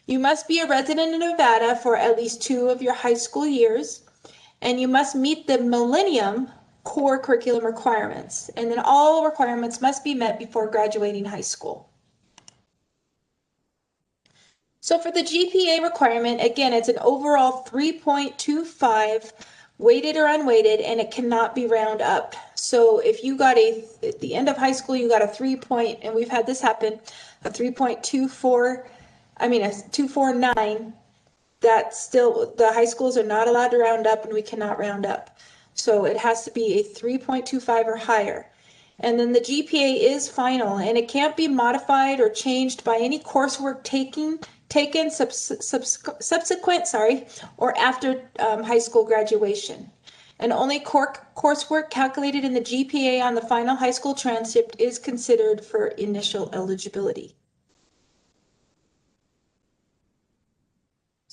You must be a resident in Nevada for at least 2 of your high school years, and you must meet the Millennium core curriculum requirements, and then all requirements must be met before graduating high school. So for the GPA requirement, again, it's an overall 3.25 weighted or unweighted, and it cannot be round up. So if you got at the end of high school, you got a 3 point, and we've had this happen, a 3.24, I mean a 249, that still, the high schools are not allowed to round up, and we cannot round up. So it has to be a 3.25 or higher. And then the GPA is final, and it can't be modified or changed by any coursework taken subsequent, or after high school graduation. And only coursework calculated in the GPA on the final high school transcript is considered for initial eligibility.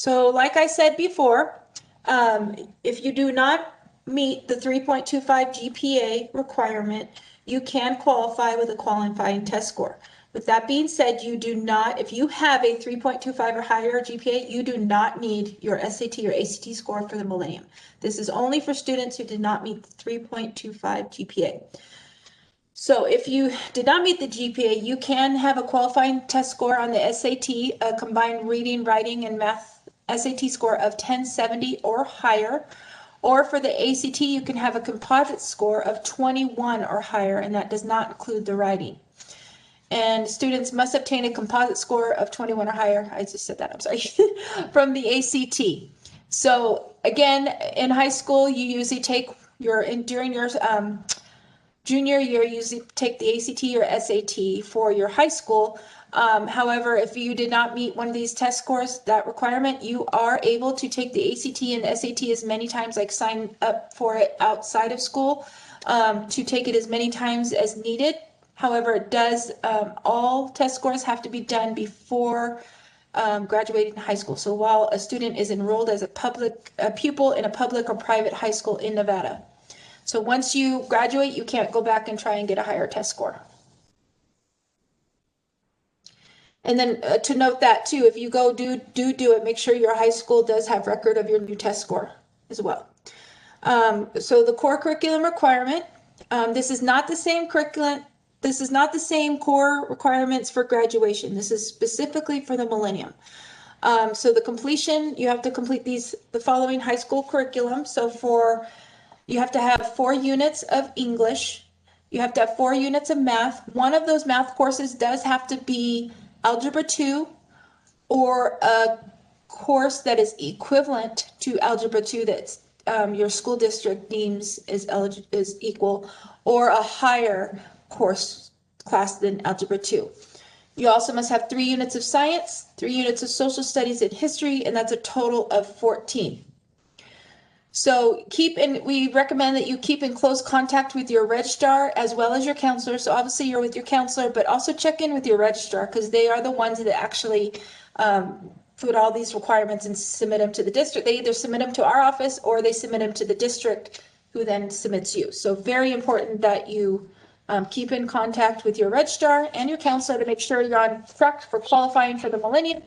So like I said before, if you do not meet the 3.25 GPA requirement, you can qualify with a qualifying test score. With that being said, you do not, if you have a 3.25 or higher GPA, you do not need your SAT or ACT score for the Millennium. This is only for students who did not meet the 3.25 GPA. So if you did not meet the GPA, you can have a qualifying test score on the SAT, a combined reading, writing, and math SAT score of 1070 or higher. Or for the ACT, you can have a composite score of 21 or higher, and that does not include the writing. And students must obtain a composite score of 21 or higher. I just said that, I'm sorry, from the ACT. So again, in high school, you usually take during your junior year, you usually take the ACT or SAT for your high school. However, if you did not meet one of these test scores, that requirement, you are able to take the ACT and SAT as many times, like sign up for it outside of school, to take it as many times as needed. However, it does, all test scores have to be done before graduating high school. So while a student is enrolled as a pupil in a public or private high school in Nevada. So once you graduate, you can't go back and try and get a higher test score. And then to note that too, if you go do it, make sure your high school does have record of your new test score as well. So the core curriculum requirement, this is not the same curriculum. This is not the same core requirements for graduation. This is specifically for the Millennium. So the completion, you have to complete the following high school curriculum. So you have to have 4 units of English. You have to have 4 units of math. One of those math courses does have to be Algebra 2 or a course that is equivalent to Algebra 2 that your school district deems is equal, or a higher course class than Algebra 2. You also must have 3 units of science, 3 units of social studies and history, and that's a total of 14. So we recommend that you keep in close contact with your registrar as well as your counselor. So obviously you're with your counselor, but also check in with your registrar because they are the ones that actually put all these requirements and submit them to the district. They either submit them to our office or they submit them to the district, who then submits you. So very important that you keep in contact with your registrar and your counselor to make sure you're on track for qualifying for the Millennium.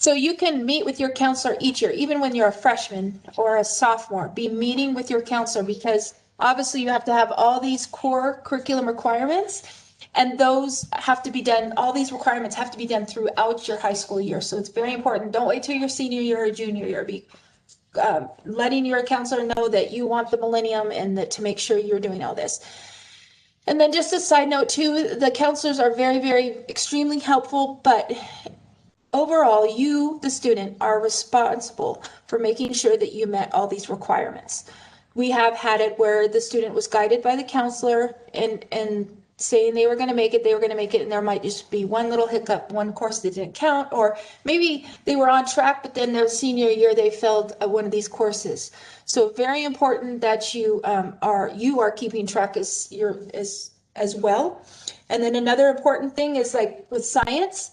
So you can meet with your counselor each year, even when you're a freshman or a sophomore, be meeting with your counselor because obviously you have to have all these core curriculum requirements and those have to be done, all these requirements have to be done throughout your high school year. So it's very important. Don't wait till your senior year or junior year. Be letting your counselor know that you want the Millennium and that to make sure you're doing all this. And then just a side note too, the counselors are very, very extremely helpful, but overall, you, the student, are responsible for making sure that you met all these requirements. We have had it where the student was guided by the counselor and saying they were going to make it, and there might just be one little hiccup, one course that didn't count, or maybe they were on track, but then their senior year they failed one of these courses. So very important that you are keeping track as well. And then another important thing is like with science.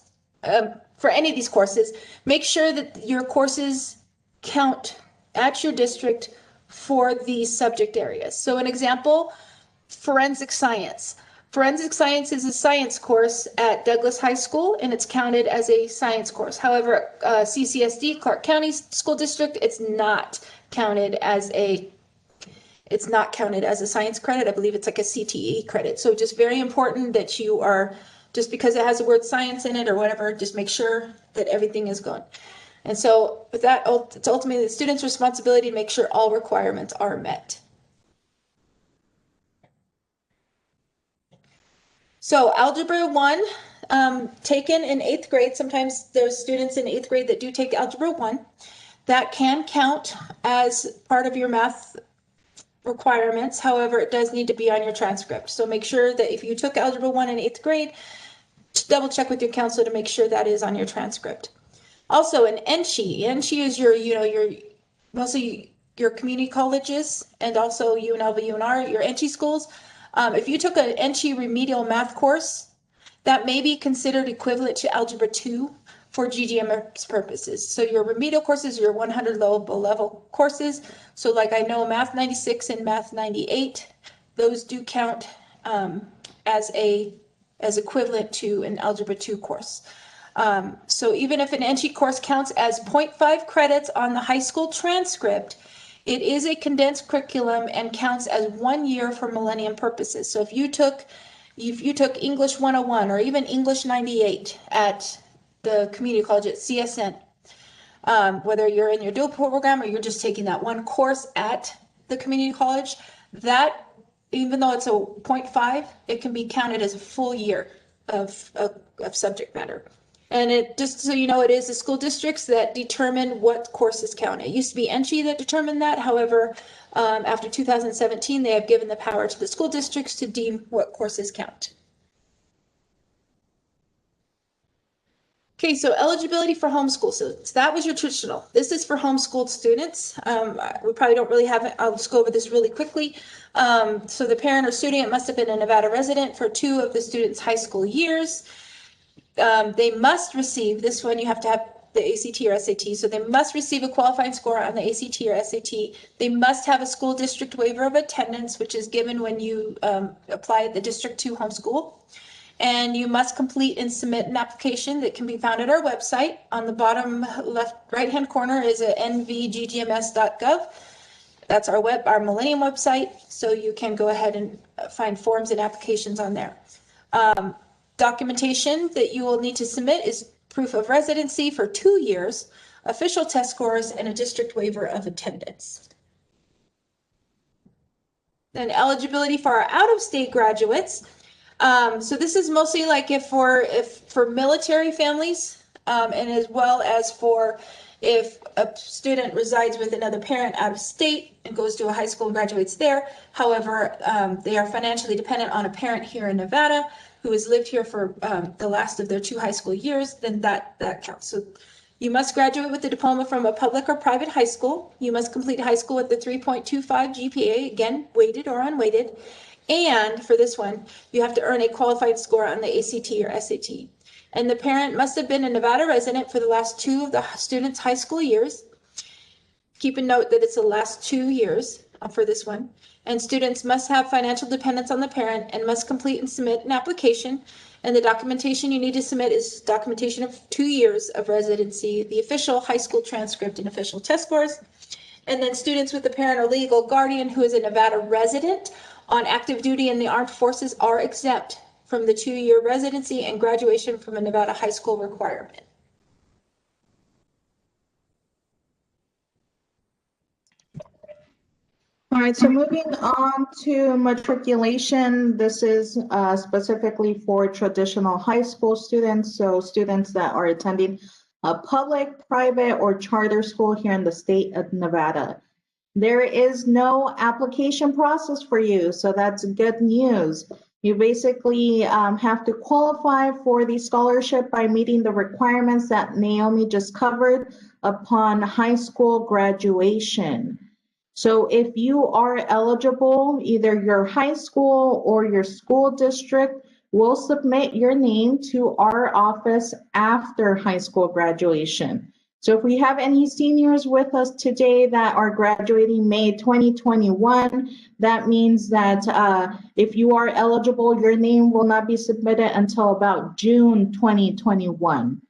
For any of these courses, make sure that your courses count at your district for these subject areas. So an example, forensic science. Forensic science is a science course at Douglas High School and it's counted as a science course. However, CCSD, Clark County School District, it's not counted as a science credit. I believe it's like a CTE credit. So just very important that you are, just because it has the word science in it or whatever, just make sure that everything is going. And so with that, it's ultimately the student's responsibility to make sure all requirements are met. So Algebra 1, taken in 8th grade, sometimes there's students in 8th grade that do take Algebra 1. That can count as part of your math requirements. However, it does need to be on your transcript. So make sure that if you took Algebra 1 in 8th grade, double check with your counselor to make sure that is on your transcript. Also an NCHE. NCHE is your mostly your community colleges and also UNLV, UNR, your NCHE schools. If you took an NCHE remedial math course, that may be considered equivalent to Algebra 2 for GGMS purposes. So your remedial courses are your 100 level courses. So like I know Math 96 and Math 98, those do count as equivalent to an Algebra 2 course. So even if an NG course counts as 0.5 credits on the high school transcript, it is a condensed curriculum and counts as 1 year for Millennium purposes. So if you took English 101 or even English 98 at the community college at CSN, whether you're in your dual program or you're just taking that one course at the community college, that even though it's a 0.5, it can be counted as a full year of subject matter. And it, just so you know, it is the school districts that determine what courses count. It used to be NG that determined that. However, after 2017, they have given the power to the school districts to deem what courses count. Okay, so eligibility for homeschool. So that was your traditional. This is for homeschooled students. We probably don't really have it. I'll just go over this really quickly. So the parent or student must have been a Nevada resident for 2 of the student's high school years. They must receive, this one you have to have the ACT or SAT, so they must receive a qualifying score on the ACT or SAT. They must have a school district waiver of attendance, which is given when you apply at the District 2 homeschool. And you must complete and submit an application that can be found at our website. On the bottom left right-hand corner is a nvggms.gov. That's our Millennium website, so you can go ahead and find forms and applications on there. Documentation that you will need to submit is proof of residency for 2 years, official test scores, and a district waiver of attendance. Then eligibility for our out-of-state graduates. So this is mostly like if for military families, and as well as for if a student resides with another parent out of state and goes to a high school and graduates there. However, they are financially dependent on a parent here in Nevada who has lived here for the last of their 2 high school years, then that counts. So you must graduate with a diploma from a public or private high school. You must complete high school with the 3.25 GPA, again, weighted or unweighted. And for this one, you have to earn a qualified score on the ACT or SAT. And the parent must have been a Nevada resident for the last 2 of the student's high school years. Keep a note that it's the last 2 years for this one. And students must have financial dependence on the parent and must complete and submit an application. And the documentation you need to submit is documentation of 2 years of residency, the official high school transcript, and official test scores. And then students with a parent or legal guardian who is a Nevada resident on active duty in the armed forces are exempt from the 2-year residency and graduation from a Nevada high school requirement. All right, so moving on to matriculation, this is specifically for traditional high school students, so students that are attending a public, private, or charter school here in the state of Nevada. There is no application process for you, so that's good news. You basically have to qualify for the scholarship by meeting the requirements that Naomi just covered upon high school graduation. So if you are eligible, either your high school or your school district will submit your name to our office after high school graduation. So if we have any seniors with us today that are graduating May 2021, that means that if you are eligible, your name will not be submitted until about June 2021.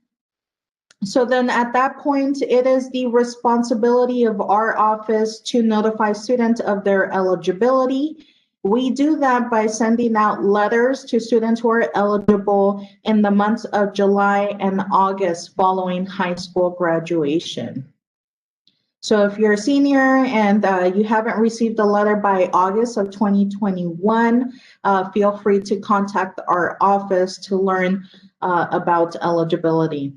So then at that point, it is the responsibility of our office to notify students of their eligibility. We do that by sending out letters to students who are eligible in the months of July and August following high school graduation. So if you're a senior and you haven't received a letter by August of 2021, feel free to contact our office to learn about eligibility.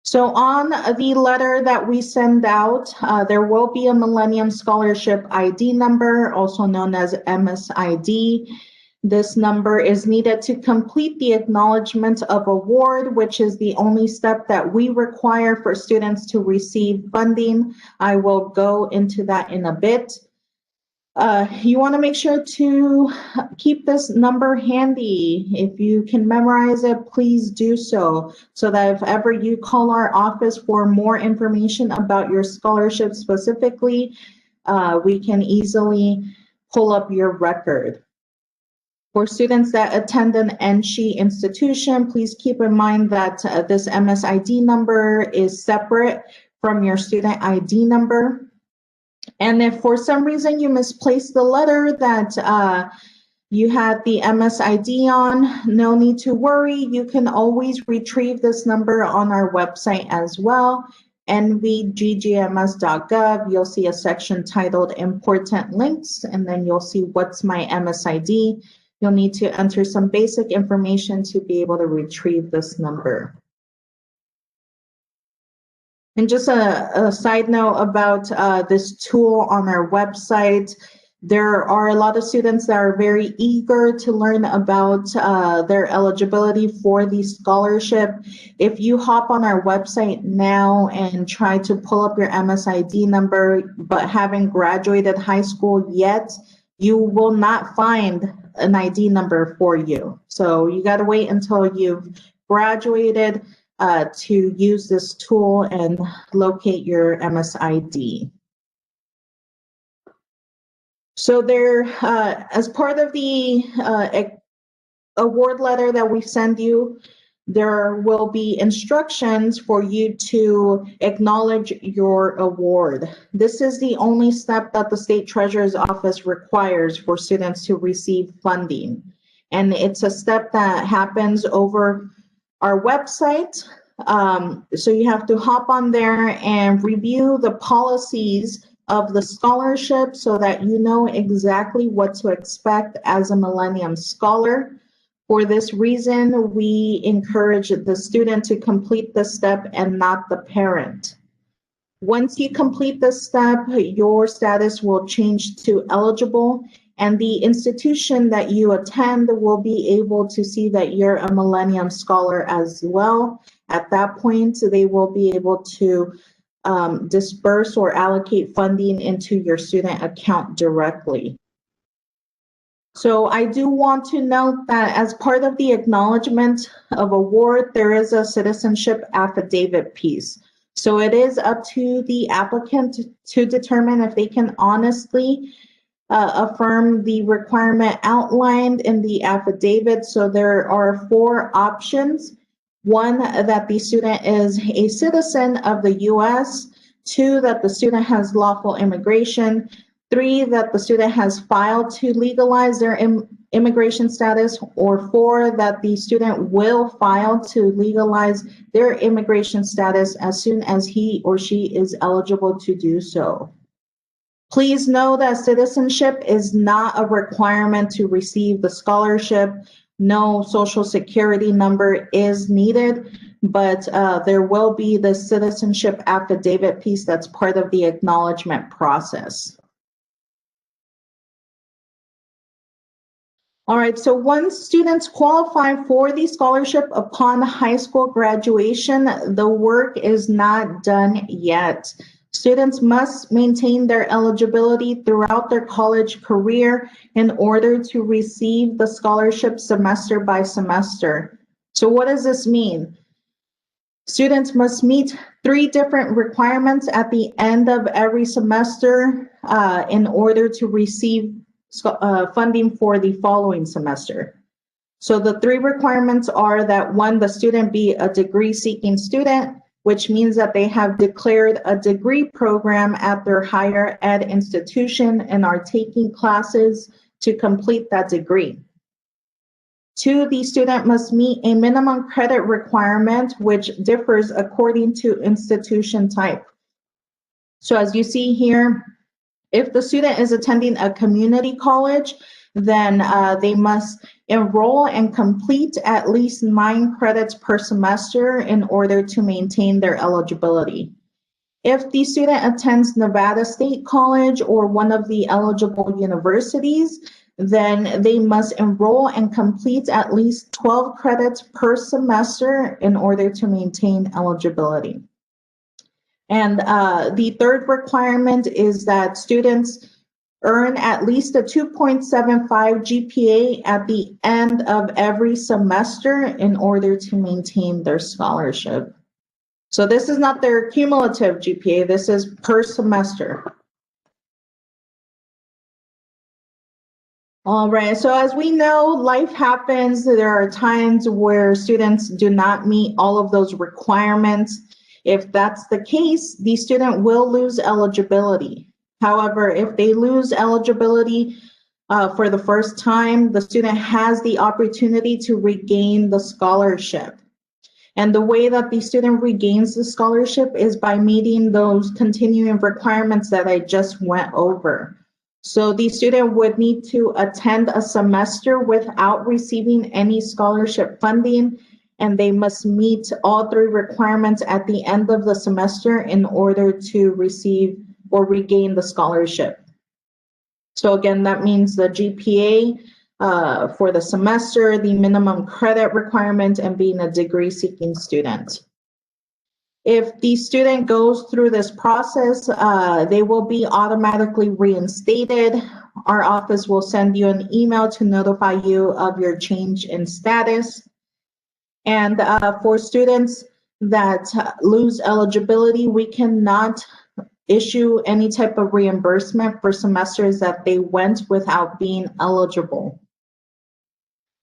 So on the letter that we send out, there will be a Millennium Scholarship ID number, also known as MSID. This number is needed to complete the acknowledgement of award, which is the only step that we require for students to receive funding. I will go into that in a bit. You want to make sure to keep this number handy. If you can memorize it, please do so that if ever you call our office for more information about your scholarship specifically, we can easily pull up your record. For students that attend an NSHE institution, please keep in mind that this MSID number is separate from your student ID number. And if for some reason you misplaced the letter that you had the MSID on, no need to worry. You can always retrieve this number on our website as well, nvggms.gov. You'll see a section titled Important Links, and then you'll see What's My MSID. You'll need to enter some basic information to be able to retrieve this number. And just a side note about this tool on our website, there are a lot of students that are very eager to learn about their eligibility for the scholarship. If you hop on our website now and try to pull up your MSID number, but haven't graduated high school yet, you will not find an ID number for you. So you got to wait until you've graduated to use this tool and locate your MSID. So there, as part of the award letter that we send you, there will be instructions for you to acknowledge your award. This is the only step that the State Treasurer's Office requires for students to receive funding. And it's a step that happens over our website. So you have to hop on there and review the policies of the scholarship so that you know exactly what to expect as a Millennium Scholar. For this reason, we encourage the student to complete the step and not the parent. Once you complete this step, your status will change to eligible, and the institution that you attend will be able to see that you're a Millennium Scholar as well. At that point, they will be able to disperse or allocate funding into your student account directly. So I do want to note that as part of the acknowledgement of award, there is a citizenship affidavit piece. So it is up to the applicant to determine if they can honestly affirm the requirement outlined in the affidavit. So there are 4 options. 1, that the student is a citizen of the US. 2, that the student has lawful immigration. 3, that the student has filed to legalize their immigration status, or 4, that the student will file to legalize their immigration status as soon as he or she is eligible to do so. Please know that citizenship is not a requirement to receive the scholarship. No social security number is needed, but there will be the citizenship affidavit piece that's part of the acknowledgement process. All right, so once students qualify for the scholarship upon high school graduation, the work is not done yet. Students must maintain their eligibility throughout their college career in order to receive the scholarship semester by semester. So what does this mean? Students must meet 3 different requirements at the end of every semester in order to receive funding for the following semester. So the 3 requirements are that 1, the student be a degree-seeking student, which means that they have declared a degree program at their higher ed institution and are taking classes to complete that degree. 2, the student must meet a minimum credit requirement, which differs according to institution type. So as you see here, if the student is attending a community college, then they must enroll and complete at least 9 credits per semester in order to maintain their eligibility. If the student attends Nevada State College or one of the eligible universities, then they enroll and complete at least 12 credits per semester in order to maintain eligibility. And the 3rd requirement is that students earn at least a 2.75 GPA at the end of every semester in order to maintain their scholarship. So this is not their cumulative GPA, this is per semester. All right, so as we know, life happens. There are times where students do not meet all of those requirements. If that's the case, the student will lose eligibility. However, if they lose eligibility for the first time, the student has the opportunity to regain the scholarship. And the way that the student regains the scholarship is by meeting those continuing requirements that I just went over. So the student would need to attend a semester without receiving any scholarship funding, and they must meet all three requirements at the end of the semester in order to receive or regain the scholarship. So again, that means the GPA for the semester, the minimum credit requirement, and being a degree-seeking student. If the student goes through this process, they will be automatically reinstated. Our office will send you an email to notify you of your change in status. And for students that lose eligibility, we cannot issue any type of reimbursement for semesters that they went without being eligible.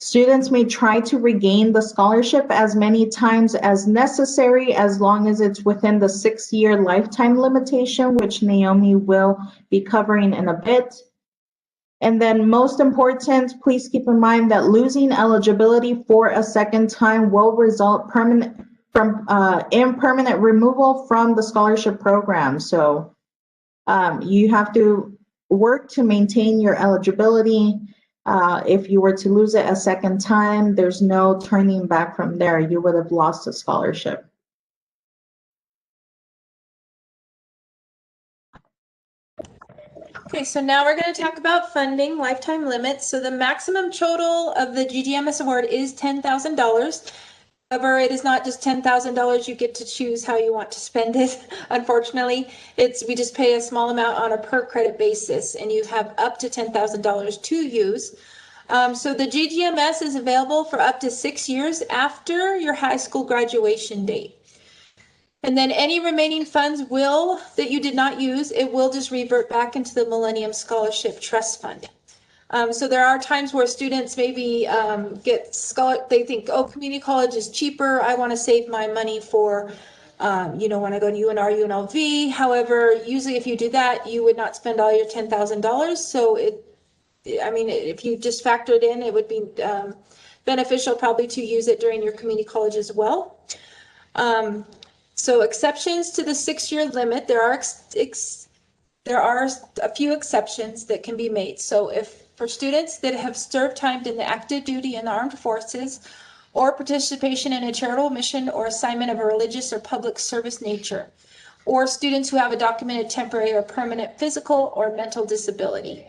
Students may try to regain the scholarship as many times as necessary, as long as it's within the 6-year lifetime limitation, which Naomi will be covering in a bit. And then most important, please keep in mind that losing eligibility for a second time will result in permanent removal from the scholarship program. So you have to work to maintain your eligibility. If you were to lose it a second time, there's no turning back from there. You would have lost a scholarship. Okay, so now we're going to talk about funding lifetime limits. So the maximum total of the GDMS award is $10,000. However, it is not just $10,000. You get to choose how you want to spend it. Unfortunately, we just pay a small amount on a per credit basis, and you have up to $10,000 to use. So the GDMS is available for up to 6 years after your high school graduation date. And then any remaining funds that you did not use, it will just revert back into the Millennium Scholarship Trust Fund. So there are times where students maybe they think, oh, community college is cheaper. I want to save my money for, when I go to UNR, UNLV. However, usually if you do that, you would not spend all your $10,000. So if you just factor it in, it would be beneficial probably to use it during your community college as well. So exceptions to the 6-year limit, there are a few exceptions that can be made. So for students that have served time in the active duty in the armed forces, or participation in a charitable mission or assignment of a religious or public service nature, or students who have a documented temporary or permanent physical or mental disability.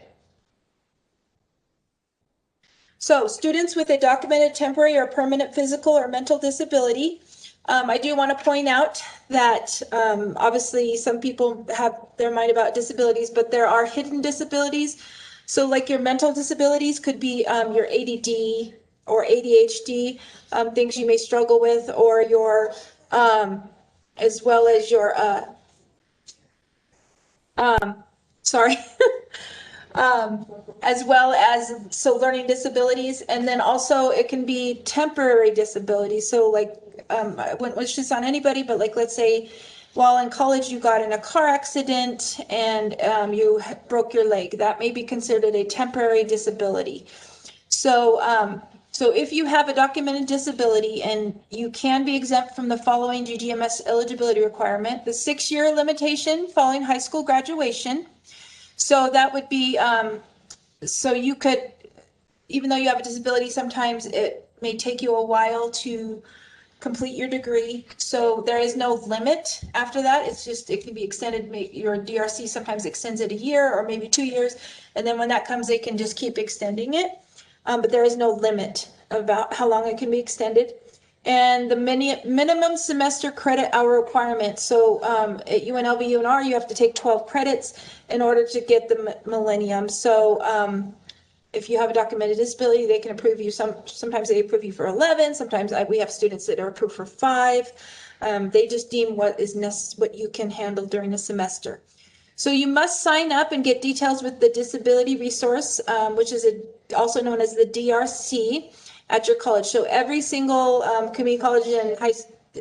So students with a documented temporary or permanent physical or mental disability, I do want to point out that obviously some people have their mind about disabilities, but there are hidden disabilities. So like your mental disabilities could be your ADD or ADHD, things you may struggle with, or your, as well as your, sorry. As well as learning disabilities, and then also it can be temporary disabilities. So like I wouldn't wish this on anybody, but like let's say while in college you got in a car accident and you broke your leg, that may be considered a temporary disability. So if you have a documented disability, and you can be exempt from the following GDMS eligibility requirement: the 6-year limitation following high school graduation. So that would be, so you could, even though you have a disability, sometimes it may take you a while to complete your degree. So there is no limit after that. It's just, it can be extended. Your DRC sometimes extends it a year or maybe 2 years. And then when that comes, they can just keep extending it. But there is no limit about how long it can be extended. and the minimum semester credit hour requirement. So at UNLV, UNR, you have to take 12 credits in order to get the Millennium. So if you have a documented disability, they can approve you. Sometimes they approve you for 11. Sometimes we have students that are approved for 5. They just deem what you can handle during the semester. So you must sign up and get details with the disability resource, which is also known as the DRC at your college. So every single community college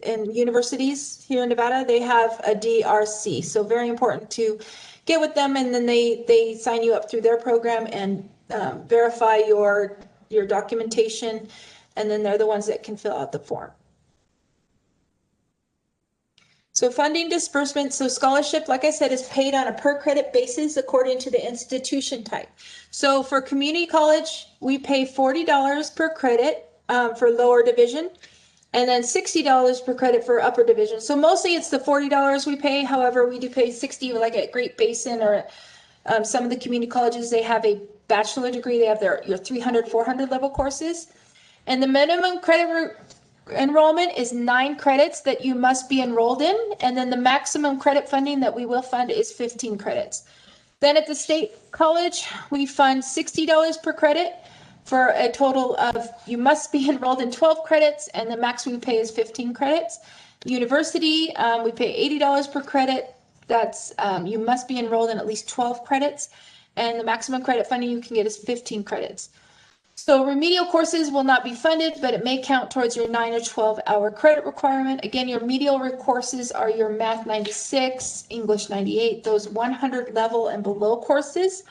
and universities here in Nevada, they have a DRC. So very important to get with them, and then they sign you up through their program and verify your documentation, and then they're the ones that can fill out the form. So funding disbursement, so scholarship, like I said, is paid on a per credit basis according to the institution type. So for community college, we pay $40 per credit for lower division, and then $60 per credit for upper division. So mostly it's the $40 we pay. However, we do pay $60, like at Great Basin or some of the community colleges, they have a bachelor degree. They have your 300, 400 level courses. And the minimum credit enrollment is 9 credits that you must be enrolled in. And then the maximum credit funding that we will fund is 15 credits. Then at the state college, we fund $60 per credit for a total of, you must be enrolled in 12 credits, and the max we pay is 15 credits. University, we pay $80 per credit. That's, you must be enrolled in at least 12 credits, and the maximum credit funding you can get is 15 credits. So remedial courses will not be funded, but it may count towards your 9 or 12-hour credit requirement. Again, your remedial courses are your Math 96, English 98, those 100 level and below courses.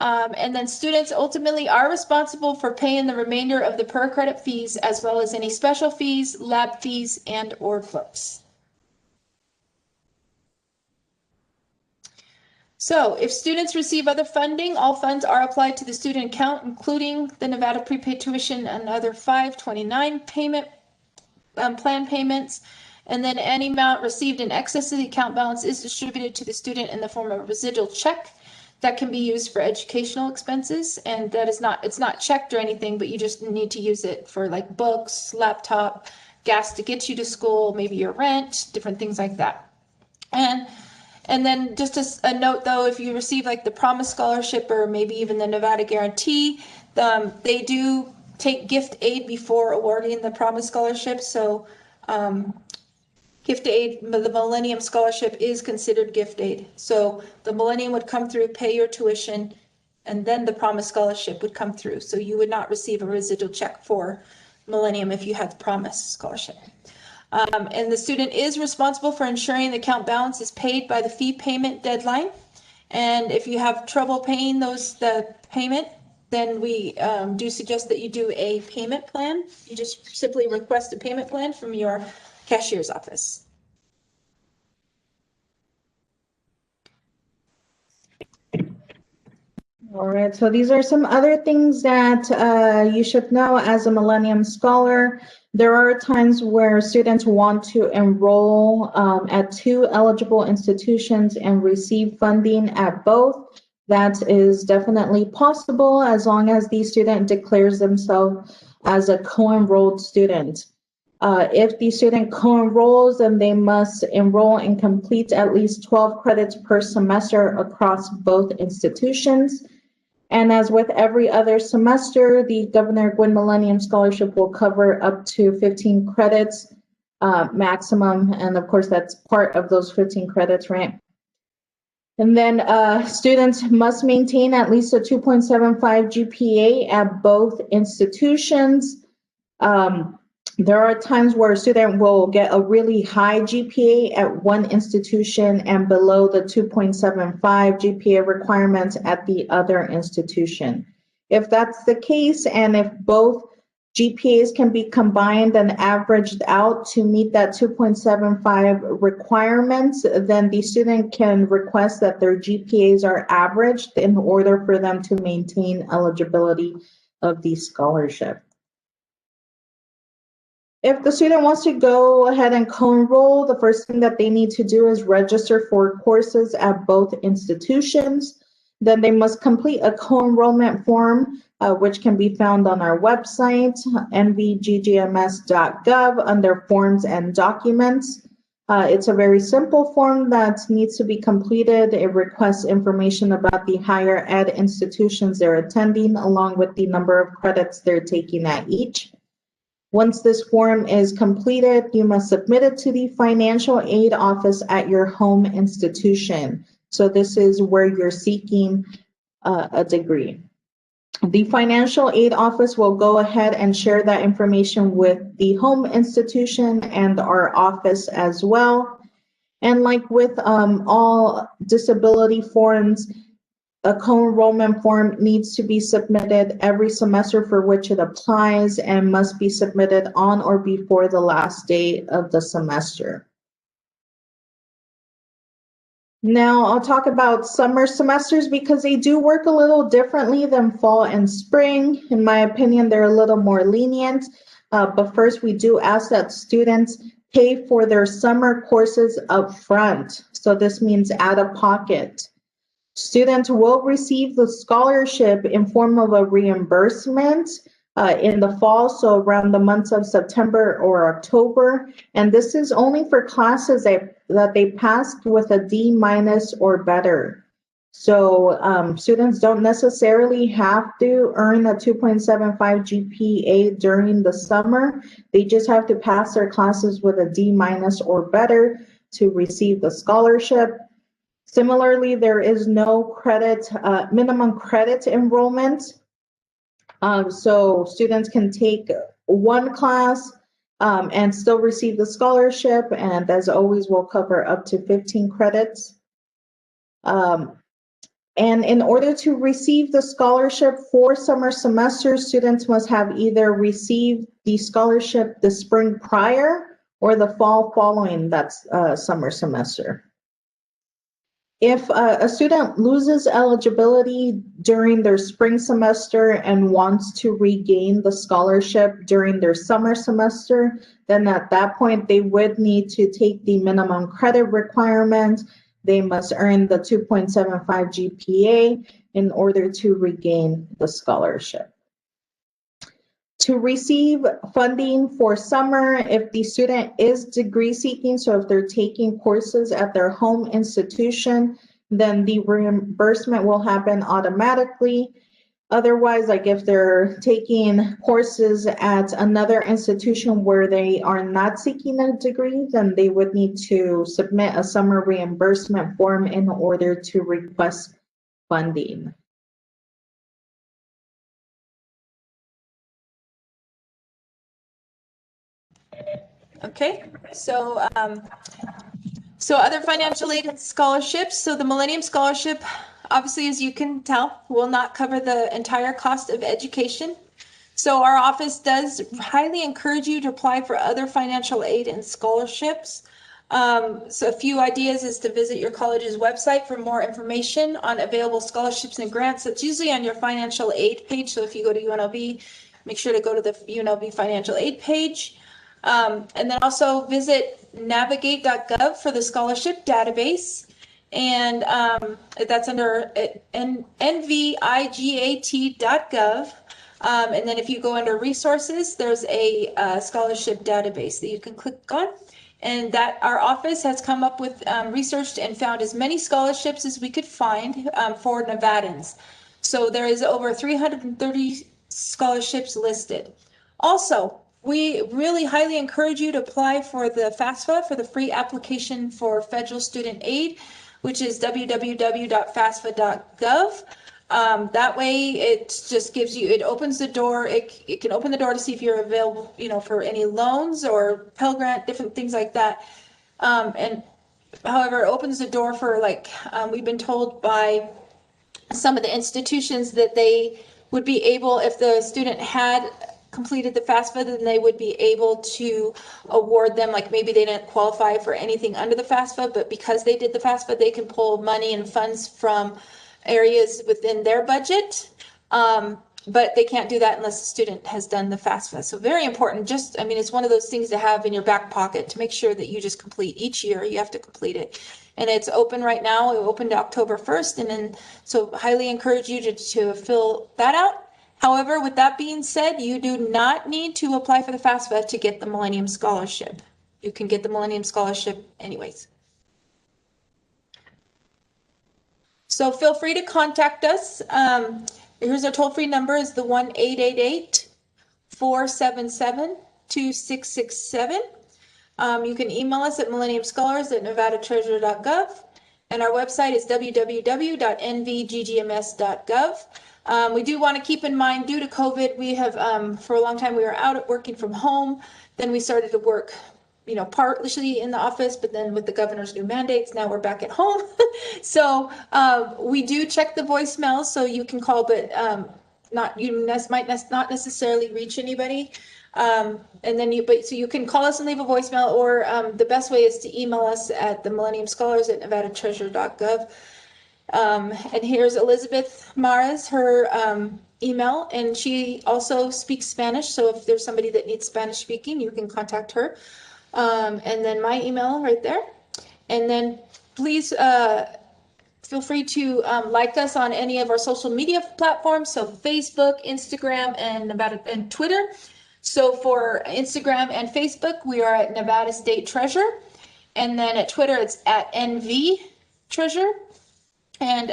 And then students ultimately are responsible for paying the remainder of the per credit fees, as well as any special fees, lab fees, and or books. So if students receive other funding, all funds are applied to the student account, including the Nevada prepaid tuition and other 529 payment plan payments. And then any amount received in excess of the account balance is distributed to the student in the form of a residual check that can be used for educational expenses. And that is not, it's not checked or anything, but you just need to use it for like books, laptop, gas to get you to school, maybe your rent, different things like that. And then just a note though, if you receive like the Promise Scholarship or maybe even the Nevada Guarantee, they do take gift aid before awarding the Promise Scholarship. So gift aid, the Millennium Scholarship is considered gift aid. So the Millennium would come through, pay your tuition, and then the Promise Scholarship would come through. So you would not receive a residual check for Millennium if you had the Promise Scholarship. And the student is responsible for ensuring the account balance is paid by the fee payment deadline. And if you have trouble paying the payment, then we do suggest that you do a payment plan. You just simply request a payment plan from your cashier's office. All right, so these are some other things that you should know as a Millennium Scholar. There are times where students want to enroll at 2 eligible institutions and receive funding at both. That is definitely possible as long as the student declares themselves as a co-enrolled student. If the student co-enrolls, then they must enroll and complete at least 12 credits per semester across both institutions. And as with every other semester, the Governor Gwynn Millennium Scholarship will cover up to 15 credits maximum. And of course, that's part of those 15 credits, right? And then students must maintain at least a 2.75 GPA at both institutions. There are times where a student will get a really high GPA at one institution and below the 2.75 GPA requirements at the other institution. If that's the case, and if both GPAs can be combined and averaged out to meet that 2.75 requirements, then the student can request that their GPAs are averaged in order for them to maintain eligibility of the scholarship. If the student wants to go ahead and co-enroll, the first thing that they need to do is register for courses at both institutions. Then they must complete a co-enrollment form, which can be found on our website, nvggms.gov, under Forms and Documents. It's a very simple form that needs to be completed. It requests information about the higher ed institutions they're attending, along with the number of credits they're taking at each. Once this form is completed, you must submit it to the financial aid office at your home institution. So this is where you're seeking a degree. The financial aid office will go ahead and share that information with the home institution and our office as well. And like with all disability forms, a co-enrollment form needs to be submitted every semester for which it applies and must be submitted on or before the last day of the semester. Now I'll talk about summer semesters because they do work a little differently than fall and spring. In my opinion, they're a little more lenient. But first, we do ask that students pay for their summer courses up front. So this means out of pocket. Students will receive the scholarship in form of a reimbursement in the fall, so around the months of September or October. And this is only for classes that they passed with a D- or better. So students don't necessarily have to earn a 2.75 GPA during the summer. They just have to pass their classes with a D- or better to receive the scholarship. Similarly, there is no credit, minimum credit enrollment. So students can take one class and still receive the scholarship, and as always, we'll cover up to 15 credits. And in order to receive the scholarship for summer semesters, students must have either received the scholarship the spring prior or the fall following that summer semester. If a student loses eligibility during their spring semester and wants to regain the scholarship during their summer semester, then at that point they would need to take the minimum credit requirement. They must earn the 2.75 GPA in order to regain the scholarship. To receive funding for summer, if the student is degree seeking, so if they're taking courses at their home institution, then the reimbursement will happen automatically. Otherwise, like if they're taking courses at another institution where they are not seeking a degree, then they would need to submit a summer reimbursement form in order to request funding. Okay, so other financial aid and scholarships. So the Millennium Scholarship, obviously, as you can tell, will not cover the entire cost of education. So our office does highly encourage you to apply for other financial aid and scholarships. So a few ideas is to visit your college's website for more information on available scholarships and grants. It's usually on your financial aid page. So if you go to UNLV, make sure to go to the UNLV financial aid page. And then also visit navigate.gov for the scholarship database. And that's under nvigat.gov. And then if you go under resources, there's a scholarship database that you can click on. And that our office has come up with, researched and found as many scholarships as we could find for Nevadans. So there is over 330 scholarships listed. Also, we really highly encourage you to apply for the FAFSA, for the free application for federal student aid, which is www.fasfa.gov. That way it just gives you, it opens the door, it can open the door to see if you're available, for any loans or Pell Grant, different things like that. And however, it opens the door for we've been told by some of the institutions that they would be able, if the student had completed the FAFSA, then they would be able to award them, like maybe they didn't qualify for anything under the FAFSA, but because they did the FAFSA, they can pull money and funds from areas within their budget. But they can't do that unless the student has done the FAFSA. So very important. Just, I mean, it's one of those things to have in your back pocket to make sure that you just complete each year. You have to complete it. And it's open right now. It opened October 1st. And then, so highly encourage you to fill that out. However, with that being said, you do not need to apply for the FAFSA to get the Millennium Scholarship. You can get the Millennium Scholarship anyways. So feel free to contact us. Here's our toll-free number is the 1-888-477-2667. You can email us at millenniumscholars@nevadatreasurer.gov. And our website is www.nvggms.gov. We do want to keep in mind, due to COVID, we have, for a long time, we were out working from home. Then we started to work, partially in the office, but then with the governor's new mandates, now we're back at home. So we do check the voicemails, so you can call, but might not necessarily reach anybody. And then so you can call us and leave a voicemail, or the best way is to email us at the millenniumscholars@nevadatreasurer.gov. And here's Elizabeth Maras, her email, and she also speaks Spanish. So if there's somebody that needs Spanish speaking, you can contact her. And then my email right there. And then please feel free to like us on any of our social media platforms. So Facebook, Instagram, and Twitter. So for Instagram and Facebook, we are at Nevada State Treasurer. And then at Twitter, it's at NV Treasurer. And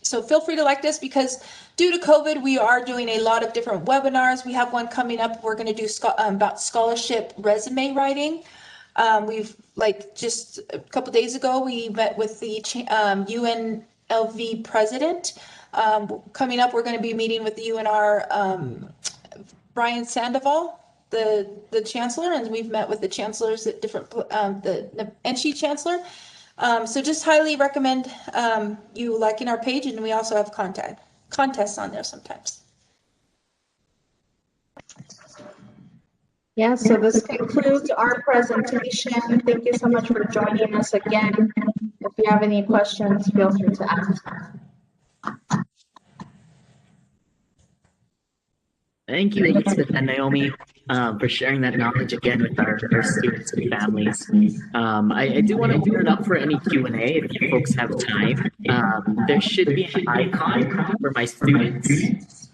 so feel free to like us, because due to COVID, we are doing a lot of different webinars. We have one coming up. We're going to do about scholarship resume writing. We've just a couple days ago, we met with the UNLV president. Coming up, we're going to be meeting with the UNR Brian Sandoval, the chancellor, and we've met with the chancellors at different the NSHE chancellor. So just highly recommend you liking our page, and we also have contests on there sometimes. Yeah, so this concludes our presentation. Thank you so much for joining us again. If you have any questions, feel free to ask. Thank you, Elizabeth and Naomi, for sharing that knowledge again with our students and families. I do want to open it up for any Q&A if you folks have time. There should be an icon for my students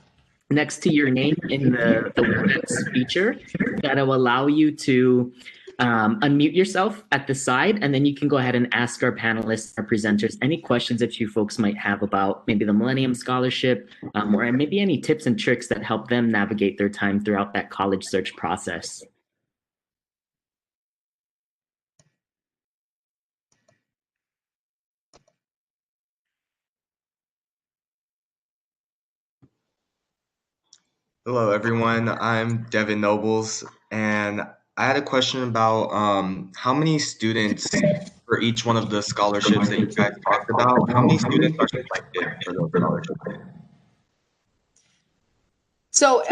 next to your name in the WebEx feature that'll allow you to unmute yourself at the side, and then you can go ahead and ask our panelists, our presenters, any questions that you folks might have about maybe the Millennium Scholarship, or maybe any tips and tricks that help them navigate their time throughout that college search process. Hello, everyone. I'm Devin Nobles, and I had a question about how many students for each one of the scholarships that you guys talked about, how many students are selected for those scholarships? So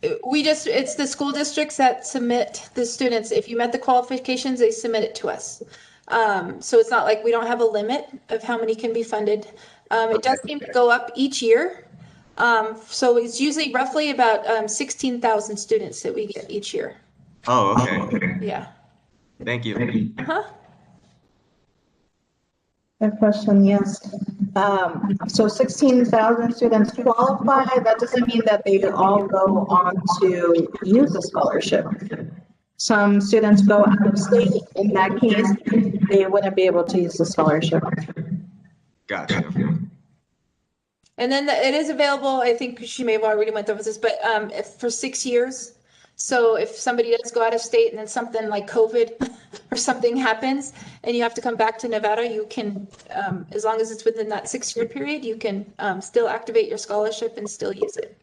it's the school districts that submit the students. If you met the qualifications, they submit it to us. So it's not like we don't have a limit of how many can be funded. It does seem to go up each year. So it's usually roughly about 16,000 students that we get each year. Oh, okay. Yeah. Thank you. Good question, yes. So 16,000 students qualify. That doesn't mean that they all go on to use the scholarship. Some students go out of state. In that case, they wouldn't be able to use the scholarship. Gotcha. And then it is available, I think she may have already went over this, but for 6 years. So if somebody does go out of state and then something like COVID or something happens and you have to come back to Nevada, you can, as long as it's within that 6-year period, you can still activate your scholarship and still use it.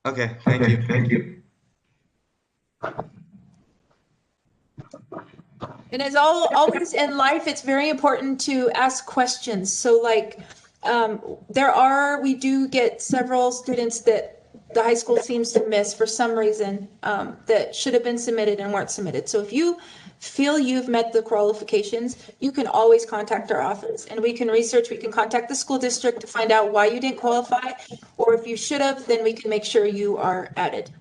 Okay, thank you. Thank you. And as always in life, it's very important to ask questions. So like we do get several students that the high school seems to miss for some reason that should have been submitted and weren't submitted. So if you feel you've met the qualifications, you can always contact our office and we can research, we can contact the school district to find out why you didn't qualify, or if you should have, then we can make sure you are added.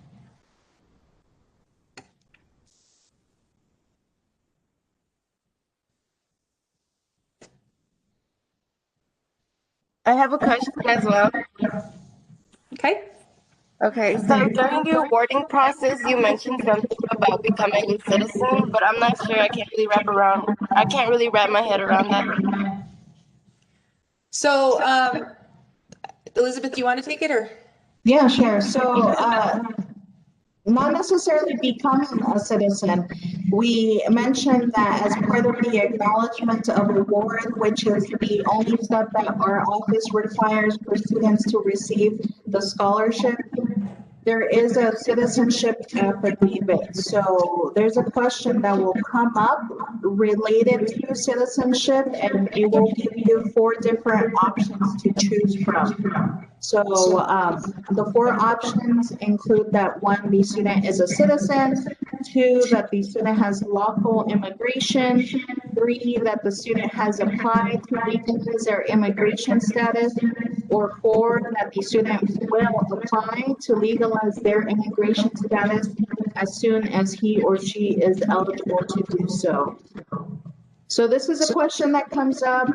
I have a question as well. Okay. Okay, so during the awarding process, you mentioned something about becoming a citizen, but I'm not sure. I can't really wrap my head around that. So, Elizabeth, do you want to take it or? Yeah, sure. So, not necessarily becoming a citizen. We mentioned that as part of the acknowledgement of award, which is the only step that our office requires for students to receive the scholarship, there is a citizenship affidavit. So there's a question that will come up related to citizenship, and it will give you 4 different options to choose from. So the 4 options include that 1, the student is a citizen, 2, that the student has lawful immigration, 3, that the student has applied to legalize their immigration status, or 4, that the student will apply to legalize their immigration status as soon as he or she is eligible to do so. So this is a question that comes up.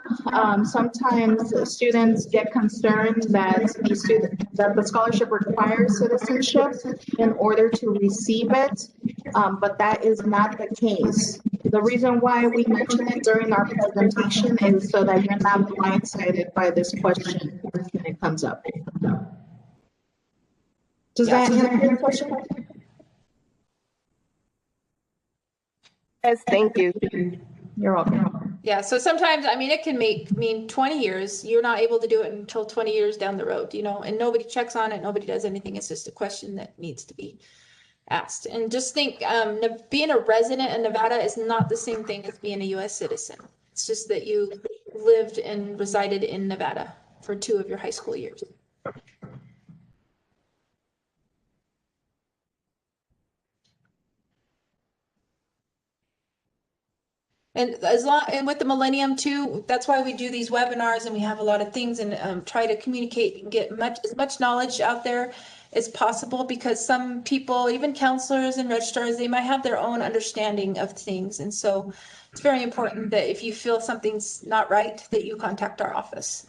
Sometimes students get concerned that the scholarship requires citizenship in order to receive it, but that is not the case. The reason why we mention it during our presentation is so that you're not blindsided by this question when it comes up. Does that answer your question? Yes, thank you. You're welcome. Yeah, so sometimes, I mean, it can mean 20 years. You're not able to do it until 20 years down the road, and nobody checks on it, nobody does anything. It's just a question that needs to be asked. And just think, being a resident in Nevada is not the same thing as being a U.S. citizen. It's just that you lived and resided in Nevada for 2 of your high school years. And and with the Millennium too, that's why we do these webinars and we have a lot of things and try to communicate and get as much knowledge out there as possible, because some people, even counselors and registrars, they might have their own understanding of things. And so it's very important that if you feel something's not right, that you contact our office.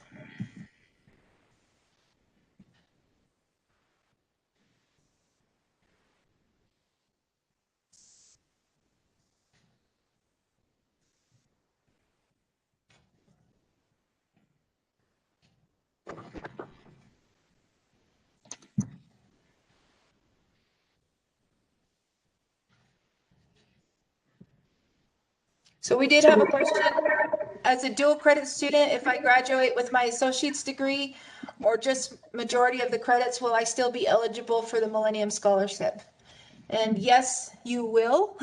So we did have a question. As a dual credit student, if I graduate with my associate's degree or just majority of the credits, will I still be eligible for the Millennium Scholarship? And yes, you will.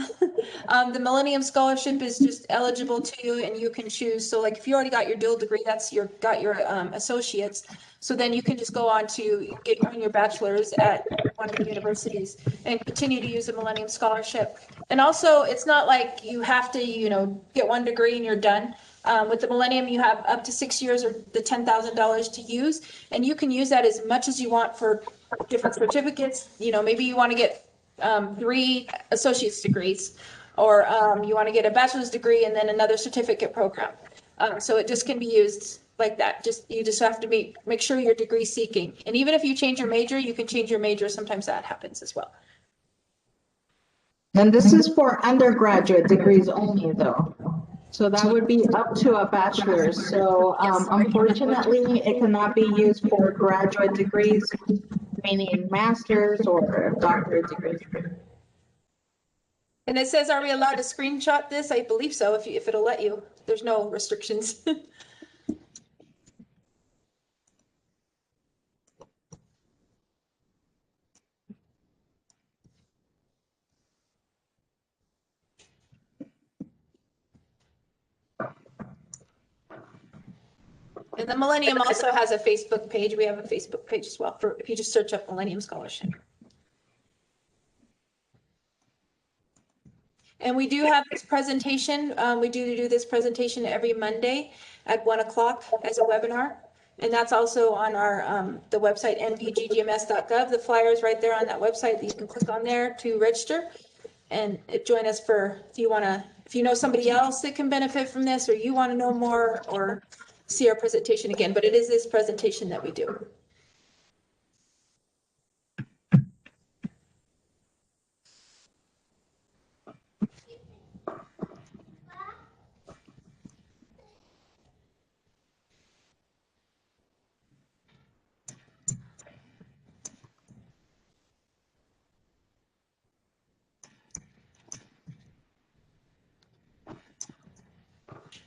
The Millennium Scholarship is just eligible to you and you can choose. So like if you already got your dual degree, got your associates. So then you can just go on to get your bachelor's at one of the universities and continue to use the Millennium Scholarship. And also, it's not like you have to, get 1 degree and you're done. With the Millennium, you have up to 6 years or the $10,000 to use, and you can use that as much as you want for different certificates. Maybe you want to get 3 associate's degrees, or you want to get a bachelor's degree and then another certificate program. So it just can be used like that. You just have to make sure you're degree seeking. And even if you change your major, you can change your major. Sometimes that happens as well. And this is for undergraduate degrees only, though. So that would be up to a bachelor's. So unfortunately, it cannot be used for graduate degrees, meaning master's or doctorate degrees. And it says, are we allowed to screenshot this? I believe so, if it'll let you. There's no restrictions. And the Millennium also has a Facebook page. We have a Facebook page as well for if you just search up Millennium Scholarship. And we do have this presentation. We do this presentation every Monday at 1 o'clock as a webinar. And that's also on our the website nvggms.gov. The flyer is right there on that website. You can click on there to register and join us for if you know somebody else that can benefit from this, or you want to know more or see our presentation again. But it is this presentation that we do.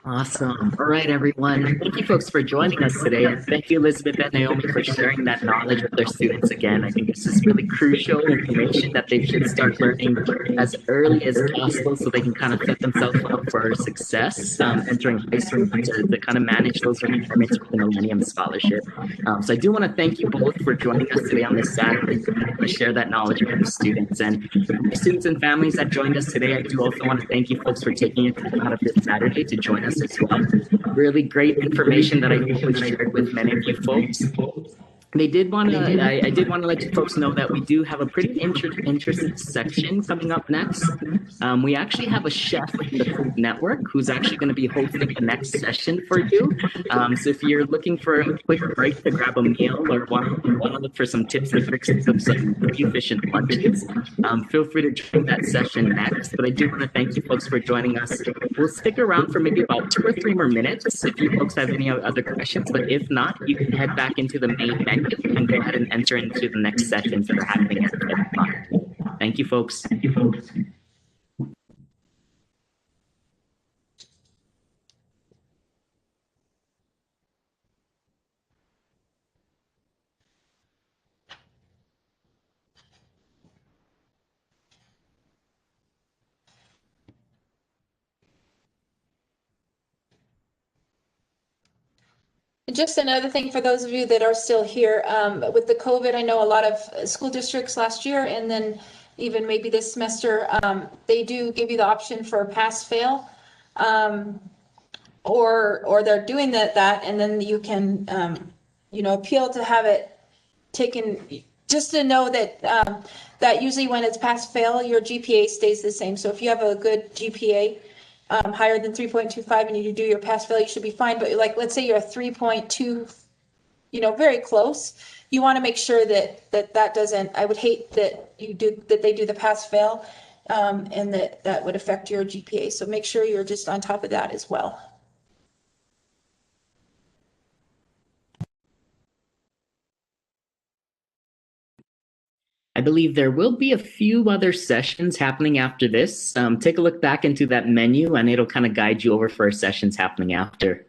Awesome. All right, everyone. Thank you, folks, for joining us today. And thank you, Elizabeth and Naomi, for sharing that knowledge with their students again. I think this is really crucial information that they should start learning as early as possible so they can kind of set themselves up for success entering high school to kind of manage those learning permits with the Millennium Scholarship. So I do want to thank you both for joining us today on this Saturday to share that knowledge with the students. And the students and families that joined us today, I do also want to thank you folks for taking your time out of this Saturday to join us as well. Really great information that I hopefully shared with many of you folks. I did want to let you folks know that we do have a pretty interesting section coming up next. We actually have a chef in the Food Network who's actually going to be hosting the next session for you. So if you're looking for a quick break to grab a meal or want to look for some tips and tricks of some pretty efficient lunches, feel free to join that session next. But I do want to thank you folks for joining us. We'll stick around for maybe about 2 or 3 more minutes if you folks have any other questions. But if not, you can head back into the main menu and go ahead and enter into the next sessions that are happening at 7 o'clock. Thank you, folks. Thank you, folks. Just another thing for those of you that are still here, with the COVID, I know a lot of school districts last year and then even maybe this semester, they do give you the option for pass-fail, or they're doing that, and then you can, appeal to have it taken. Just to know that that usually when it's pass-fail, your GPA stays the same. So if you have a good GPA, higher than 3.25 and you do your pass fail, you should be fine. But like, let's say you're a 3.2, very close. You want to make sure that doesn't, I would hate that they do the pass fail, and that would affect your GPA. So make sure you're just on top of that as well. I believe there will be a few other sessions happening after this. Take a look back into that menu and it'll kind of guide you over for sessions happening after.